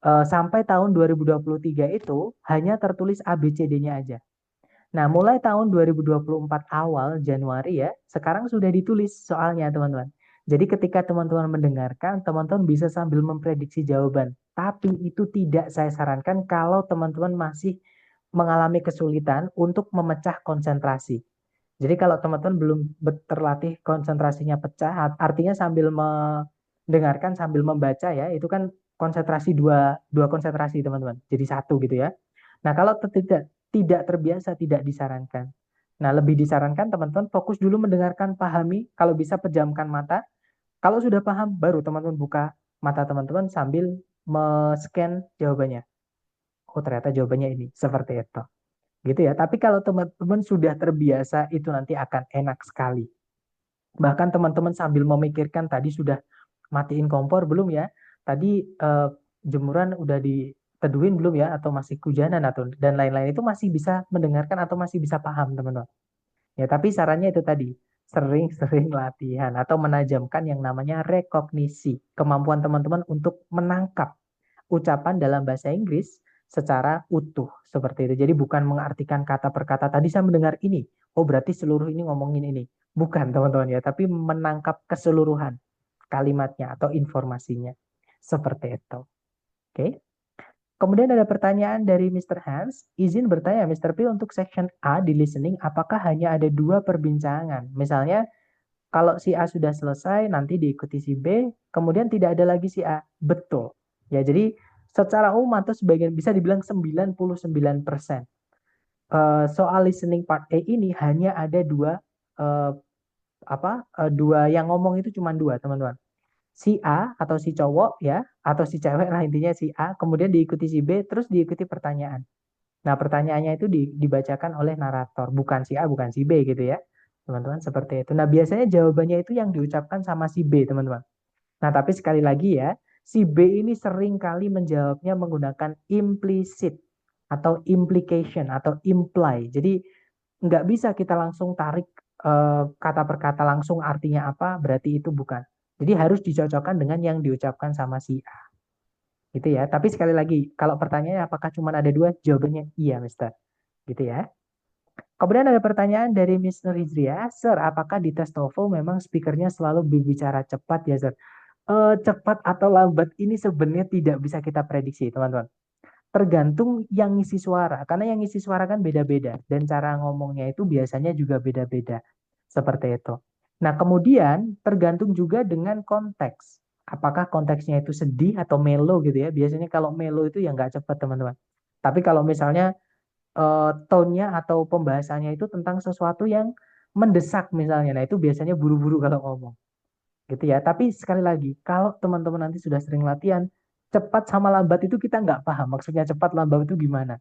sampai tahun 2023 itu hanya tertulis ABCD-nya aja. Nah, mulai tahun 2024 awal Januari ya, sekarang sudah ditulis soalnya, teman-teman. Jadi ketika teman-teman mendengarkan, teman-teman bisa sambil memprediksi jawaban. Tapi itu tidak saya sarankan kalau teman-teman masih mengalami kesulitan untuk memecah konsentrasi. Jadi kalau teman-teman belum terlatih konsentrasinya pecah, artinya sambil mendengarkan sambil membaca ya, itu kan konsentrasi dua konsentrasi, teman-teman. Jadi satu gitu ya. Nah, kalau tidak terbiasa, tidak disarankan. Nah, lebih disarankan teman-teman fokus dulu mendengarkan, pahami, kalau bisa pejamkan mata. Kalau sudah paham, baru teman-teman buka mata teman-teman sambil scan jawabannya. Oh, ternyata jawabannya ini. Seperti itu. Gitu ya. Tapi kalau teman-teman sudah terbiasa, itu nanti akan enak sekali. Bahkan teman-teman sambil memikirkan, tadi sudah matiin kompor belum ya? Tadi jemuran udah diteduhin belum ya? Atau masih hujanan atau dan lain-lain, itu masih bisa mendengarkan atau masih bisa paham, teman-teman. Ya, tapi sarannya itu tadi, sering-sering latihan atau menajamkan yang namanya rekognisi, kemampuan teman-teman untuk menangkap ucapan dalam bahasa Inggris secara utuh seperti itu. Jadi bukan mengartikan kata per kata. Tadi saya mendengar ini, oh berarti seluruh ini ngomongin ini. Bukan, teman-teman ya, tapi menangkap keseluruhan kalimatnya atau informasinya. Seperti itu. Oke. Kemudian ada pertanyaan dari Mr. Hans. Izin bertanya, Mr. P, untuk section A di listening, apakah hanya ada dua perbincangan? Misalnya, kalau si A sudah selesai, nanti diikuti si B, kemudian tidak ada lagi si A. Betul. Ya, jadi secara umum atau sebagian bisa dibilang 99%. Soal listening part A ini hanya ada eh, dua yang ngomong itu cuma dua, teman-teman. Si A atau si cowok ya, atau si cewek lah, intinya si A, kemudian diikuti si B, terus diikuti pertanyaan. Nah, pertanyaannya itu dibacakan oleh narator, bukan si A, bukan si B gitu ya. Teman-teman, seperti itu. Nah, biasanya jawabannya itu yang diucapkan sama si B, teman-teman. Nah, tapi sekali lagi ya, si B ini sering kali menjawabnya menggunakan implicit atau implication atau imply. Jadi nggak bisa kita langsung tarik kata per kata langsung artinya apa, berarti itu bukan. Jadi harus dicocokkan dengan yang diucapkan sama si A. Gitu ya. Tapi sekali lagi, kalau pertanyaannya apakah cuma ada dua, jawabannya iya, Mister. Gitu ya. Kemudian ada pertanyaan dari Miss Rizria, Sir, apakah di tes TOEFL memang speakernya selalu berbicara cepat ya, Sir? Cepat atau lambat ini sebenarnya tidak bisa kita prediksi, teman-teman. Tergantung yang ngisi suara, karena yang ngisi suara kan beda-beda, dan cara ngomongnya itu biasanya juga beda-beda. Seperti itu. Nah, kemudian tergantung juga dengan konteks. Apakah konteksnya itu sedih atau melo gitu ya. Biasanya kalau melo itu ya nggak cepat teman-teman. Tapi kalau misalnya tone-nya atau pembahasannya itu tentang sesuatu yang mendesak misalnya, nah itu biasanya buru-buru kalau ngomong gitu ya. Tapi sekali lagi, kalau teman-teman nanti sudah sering latihan, cepat sama lambat itu kita nggak paham. Maksudnya cepat lambat itu gimana?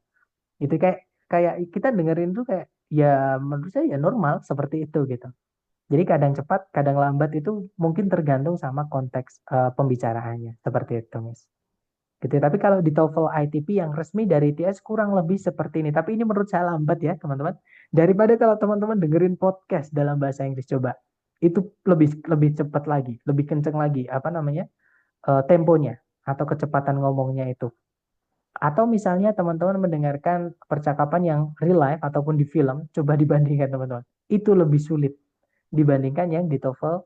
Itu kayak kayak kita dengerin tuh kayak ya menurut saya ya normal seperti itu gitu. Jadi kadang cepat, kadang lambat itu mungkin tergantung sama konteks pembicaraannya. Seperti itu, Miss. Gitu ya. Tapi kalau di TOEFL ITP yang resmi dari ITS kurang lebih seperti ini. Tapi ini menurut saya lambat ya, teman-teman. Daripada kalau teman-teman dengerin podcast dalam bahasa Inggris coba. Itu lebih lebih cepat lagi, lebih kenceng lagi apa namanya? Temponya atau kecepatan ngomongnya itu. Atau misalnya teman-teman mendengarkan percakapan yang real life ataupun di film, coba dibandingkan teman-teman. Itu lebih sulit dibandingkan yang di TOEFL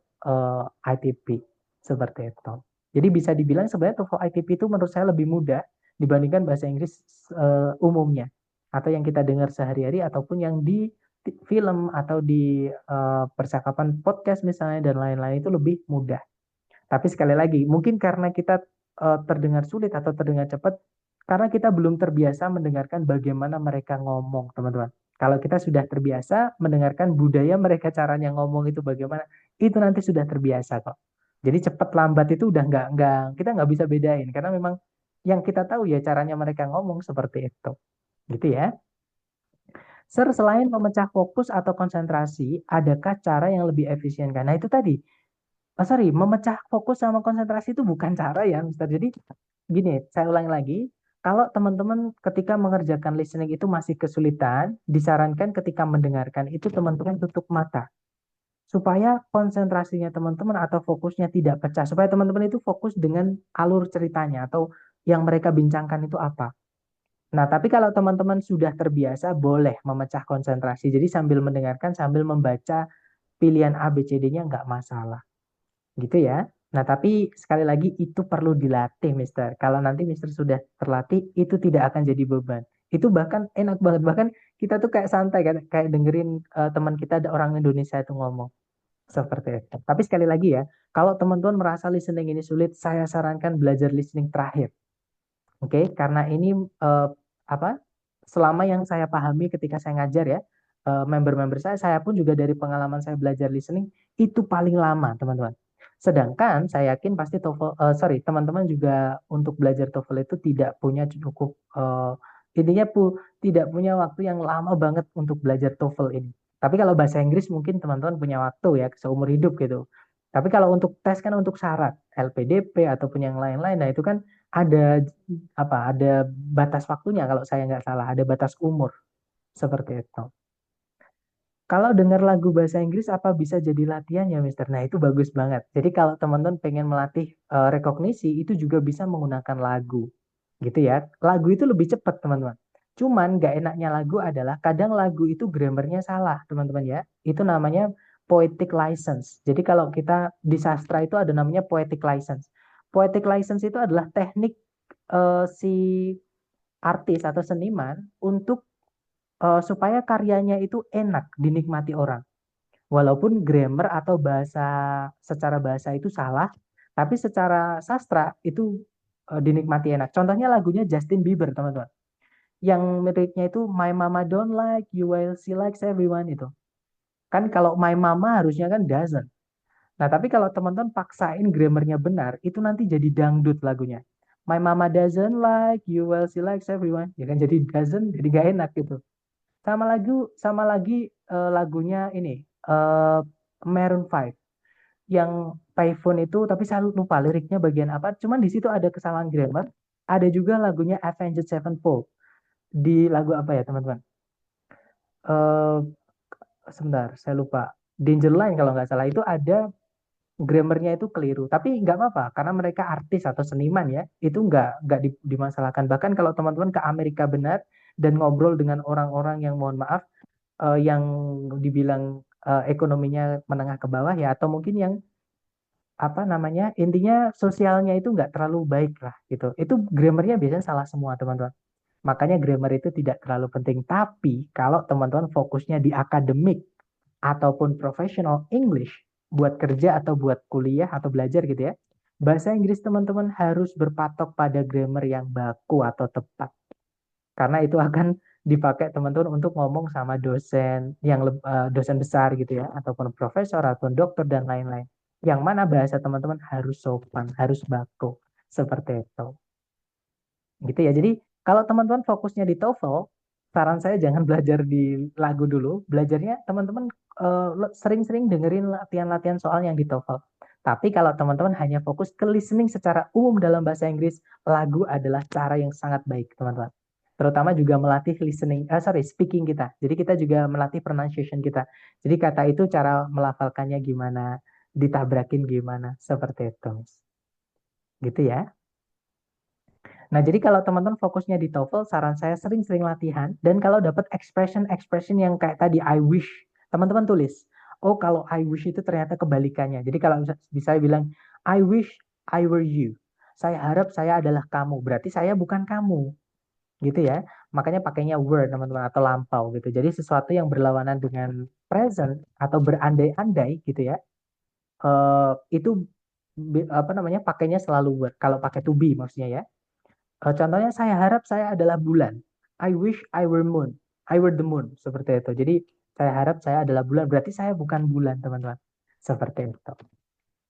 ITP seperti itu. Jadi bisa dibilang sebenarnya TOEFL ITP itu menurut saya lebih mudah dibandingkan bahasa Inggris umumnya atau yang kita dengar sehari-hari ataupun yang di film atau di percakapan podcast misalnya dan lain-lain itu lebih mudah. Tapi sekali lagi, mungkin karena kita terdengar sulit atau terdengar cepat karena kita belum terbiasa mendengarkan bagaimana mereka ngomong, teman-teman. Kalau kita sudah terbiasa mendengarkan budaya mereka caranya ngomong itu bagaimana, itu nanti sudah terbiasa kok. Jadi cepat lambat itu udah nggak kita nggak bisa bedain karena memang yang kita tahu ya caranya mereka ngomong seperti itu, gitu ya. Sir, selain memecah fokus atau konsentrasi, adakah cara yang lebih efisien? Karena itu tadi, sorry, memecah fokus sama konsentrasi itu bukan cara ya, Mister. Jadi gini, saya ulangi lagi. Kalau teman-teman ketika mengerjakan listening itu masih kesulitan, disarankan ketika mendengarkan itu teman-teman tutup mata. Supaya konsentrasinya teman-teman atau fokusnya tidak pecah. Supaya teman-teman itu fokus dengan alur ceritanya atau yang mereka bincangkan itu apa. Nah, tapi kalau teman-teman sudah terbiasa, boleh memecah konsentrasi. Jadi sambil mendengarkan, sambil membaca pilihan A, B, C, D-nya nggak masalah. Gitu ya. Nah, tapi sekali lagi itu perlu dilatih, Mister. Kalau nanti Mister sudah terlatih, itu tidak akan jadi beban. Itu bahkan enak banget. Bahkan kita tuh kayak santai, kayak dengerin teman kita ada orang Indonesia itu ngomong. Seperti itu. Tapi sekali lagi ya, kalau teman-teman merasa listening ini sulit, saya sarankan belajar listening terakhir. Oke, karena ini apa? Selama yang saya pahami ketika saya ngajar ya, member-member saya pun juga dari pengalaman saya belajar listening itu paling lama, teman-teman. Sedangkan saya yakin pasti teman-teman juga untuk belajar TOEFL itu tidak punya cukup intinya tidak punya waktu yang lama banget untuk belajar TOEFL ini. Tapi kalau bahasa Inggris mungkin teman-teman punya waktu ya seumur hidup gitu. Tapi kalau untuk tes kan untuk syarat LPDP ataupun yang lain-lain, nah itu kan ada ada batas waktunya kalau saya nggak salah, ada batas umur seperti itu. Kalau dengar lagu bahasa Inggris apa bisa jadi latihan ya, Mister? Nah, itu bagus banget. Jadi kalau teman-teman pengen melatih rekognisi, itu juga bisa menggunakan lagu. Gitu ya. Lagu itu lebih cepat, teman-teman. Cuman nggak enaknya lagu adalah kadang lagu itu grammarnya salah, teman-teman ya. Itu namanya poetic license. Jadi kalau kita di sastra itu ada namanya poetic license. Poetic license itu adalah teknik si artis atau seniman untuk supaya karyanya itu enak dinikmati orang. Walaupun grammar atau secara bahasa itu salah, tapi secara sastra itu dinikmati enak. Contohnya lagunya Justin Bieber, teman-teman. Yang liriknya itu My Mama Don't Like You While She Likes Everyone itu. Kan kalau My Mama harusnya kan doesn't. Nah, tapi kalau teman-teman paksain grammarnya benar, itu nanti jadi dangdut lagunya. My Mama Doesn't Like You While She Likes Everyone. Ya kan jadi doesn't, jadi gak enak gitu. Sama lagi lagunya ini Maroon 5 yang Payphone itu, tapi saya lupa liriknya bagian apa. Cuman di situ ada kesalahan grammar. Ada juga lagunya Avenged Sevenfold di lagu apa ya teman-teman? Eh Sebentar, saya lupa. Danger Line kalau nggak salah itu ada grammarnya itu keliru. Tapi nggak apa-apa karena mereka artis atau seniman ya. Itu nggak dimasalahkan. Bahkan kalau teman-teman ke Amerika benar dan ngobrol dengan orang-orang yang mohon maaf yang dibilang ekonominya menengah ke bawah ya atau mungkin yang intinya sosialnya itu nggak terlalu baik lah gitu. Itu grammarnya biasanya salah semua teman-teman. Makanya grammar itu tidak terlalu penting. Tapi kalau teman-teman fokusnya di akademik ataupun professional English buat kerja atau buat kuliah atau belajar gitu ya, Bahasa Inggris teman-teman harus berpatok pada grammar yang baku atau tepat. Karena itu akan dipakai teman-teman untuk ngomong sama dosen yang dosen besar gitu ya, ataupun profesor atau dokter dan lain-lain. Yang mana bahasa teman-teman harus sopan, harus baku. Seperti itu. Gitu ya. Jadi kalau teman-teman fokusnya di TOEFL, saran saya jangan belajar di lagu dulu. Belajarnya teman-teman sering-sering dengerin latihan-latihan soal yang di TOEFL. Tapi kalau teman-teman hanya fokus ke listening secara umum dalam bahasa Inggris, lagu adalah cara yang sangat baik, teman-teman. Terutama juga melatih speaking kita. Jadi kita juga melatih pronunciation kita. Jadi kata itu cara melafalkannya gimana, ditabrakin gimana, seperti itu. Gitu ya. Nah, jadi kalau teman-teman fokusnya di TOEFL, saran saya sering-sering latihan. Dan kalau dapat expression yang kayak tadi, I wish, teman-teman tulis. Oh, kalau I wish itu ternyata kebalikannya. Jadi kalau bisa bilang, I wish I were you. Saya harap saya adalah kamu. Berarti saya bukan kamu. Gitu ya. Makanya pakainya were, teman-teman, atau lampau gitu. Jadi sesuatu yang berlawanan dengan present atau berandai-andai gitu ya. Itu pakainya selalu were. Kalau pakai to be maksudnya ya. Contohnya saya harap saya adalah bulan. I wish I were moon. I were the moon. Seperti itu. Jadi saya harap saya adalah bulan. Berarti saya bukan bulan, teman-teman. Seperti itu.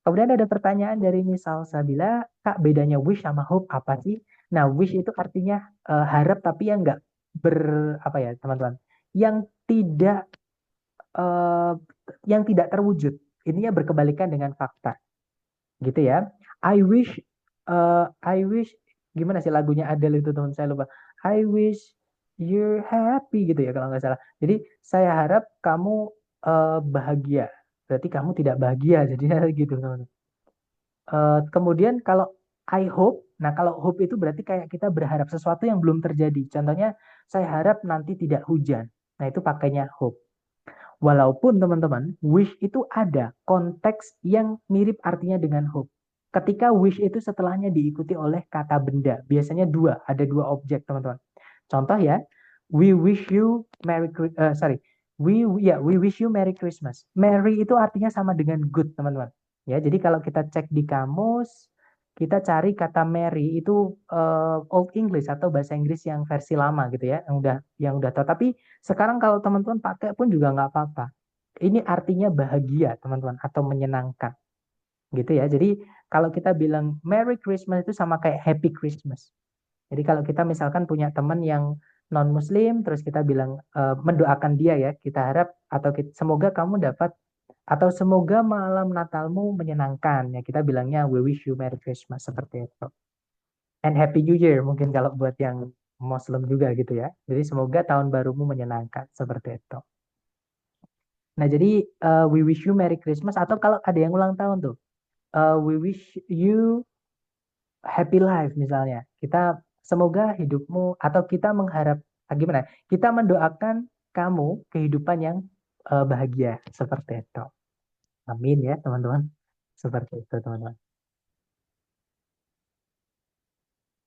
Kemudian ada pertanyaan dari misal Sabila, Kak, bedanya wish sama hope apa sih? Nah, wish itu artinya harap tapi yang enggak teman-teman? Uh, yang tidak terwujud. Ininya berkebalikan dengan fakta. Gitu ya. I wish gimana sih lagunya Adele itu, teman, saya lupa. I wish you're happy gitu ya kalau nggak salah. Jadi saya harap kamu bahagia. Berarti kamu tidak bahagia jadinya gitu, teman. Kemudian kalau I hope, nah kalau hope itu berarti kayak kita berharap sesuatu yang belum terjadi. Contohnya saya harap nanti tidak hujan. Nah itu pakainya hope. Walaupun teman-teman, wish itu ada konteks yang mirip artinya dengan hope. Ketika wish itu setelahnya diikuti oleh kata benda. Biasanya ada dua objek, teman-teman. Contoh ya, we wish you we wish you Merry Christmas. Merry itu artinya sama dengan good, teman-teman. Ya, jadi kalau kita cek di kamus, kita cari kata Merry itu Old English atau bahasa Inggris yang versi lama gitu ya, yang udah tahu. Tapi sekarang kalau teman-teman pakai pun juga nggak apa-apa. Ini artinya bahagia, teman-teman, atau menyenangkan. Gitu ya. Jadi kalau kita bilang Merry Christmas itu sama kayak Happy Christmas. Jadi kalau kita misalkan punya teman yang non-Muslim, terus kita bilang mendoakan dia ya, kita harap atau semoga kamu dapat atau semoga malam Natalmu menyenangkan ya, kita bilangnya we wish you Merry Christmas, seperti itu. And Happy New Year mungkin kalau buat yang Muslim juga gitu ya. Jadi semoga tahun barumu menyenangkan, seperti itu. Nah jadi we wish you Merry Christmas, atau kalau ada yang ulang tahun tuh, we wish you happy life misalnya. Kita semoga hidupmu, atau kita mengharap gimana? Kita mendoakan kamu kehidupan yang bahagia, seperti itu. Amin ya teman-teman. Seperti itu teman-teman.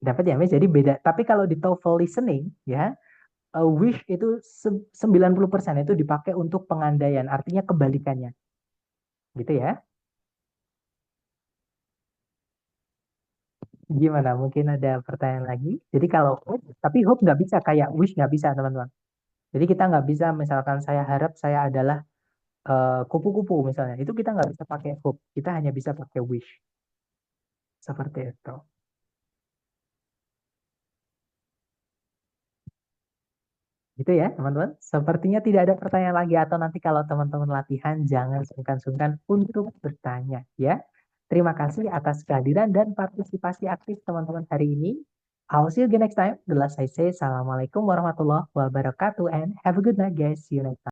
Dapat ya, Miss? Jadi beda. Tapi kalau di TOEFL listening ya, wish itu 90% itu dipakai untuk pengandaian, artinya kebalikannya. Gitu ya. Gimana? Mungkin ada pertanyaan lagi. Jadi kalau hope, tapi hope nggak bisa kayak wish, nggak bisa teman-teman. Jadi kita nggak bisa misalkan saya harap saya adalah kupu-kupu misalnya. Itu kita nggak bisa pakai hope. Kita hanya bisa pakai wish. Seperti itu. Gitu ya teman-teman. Sepertinya tidak ada pertanyaan lagi, atau nanti kalau teman-teman latihan jangan sungkan-sungkan untuk bertanya ya. Terima kasih atas kehadiran dan partisipasi aktif teman-teman hari ini. I'll see you again next time. The last I say, Assalamualaikum warahmatullahi wabarakatuh and have a good night guys. See you next time.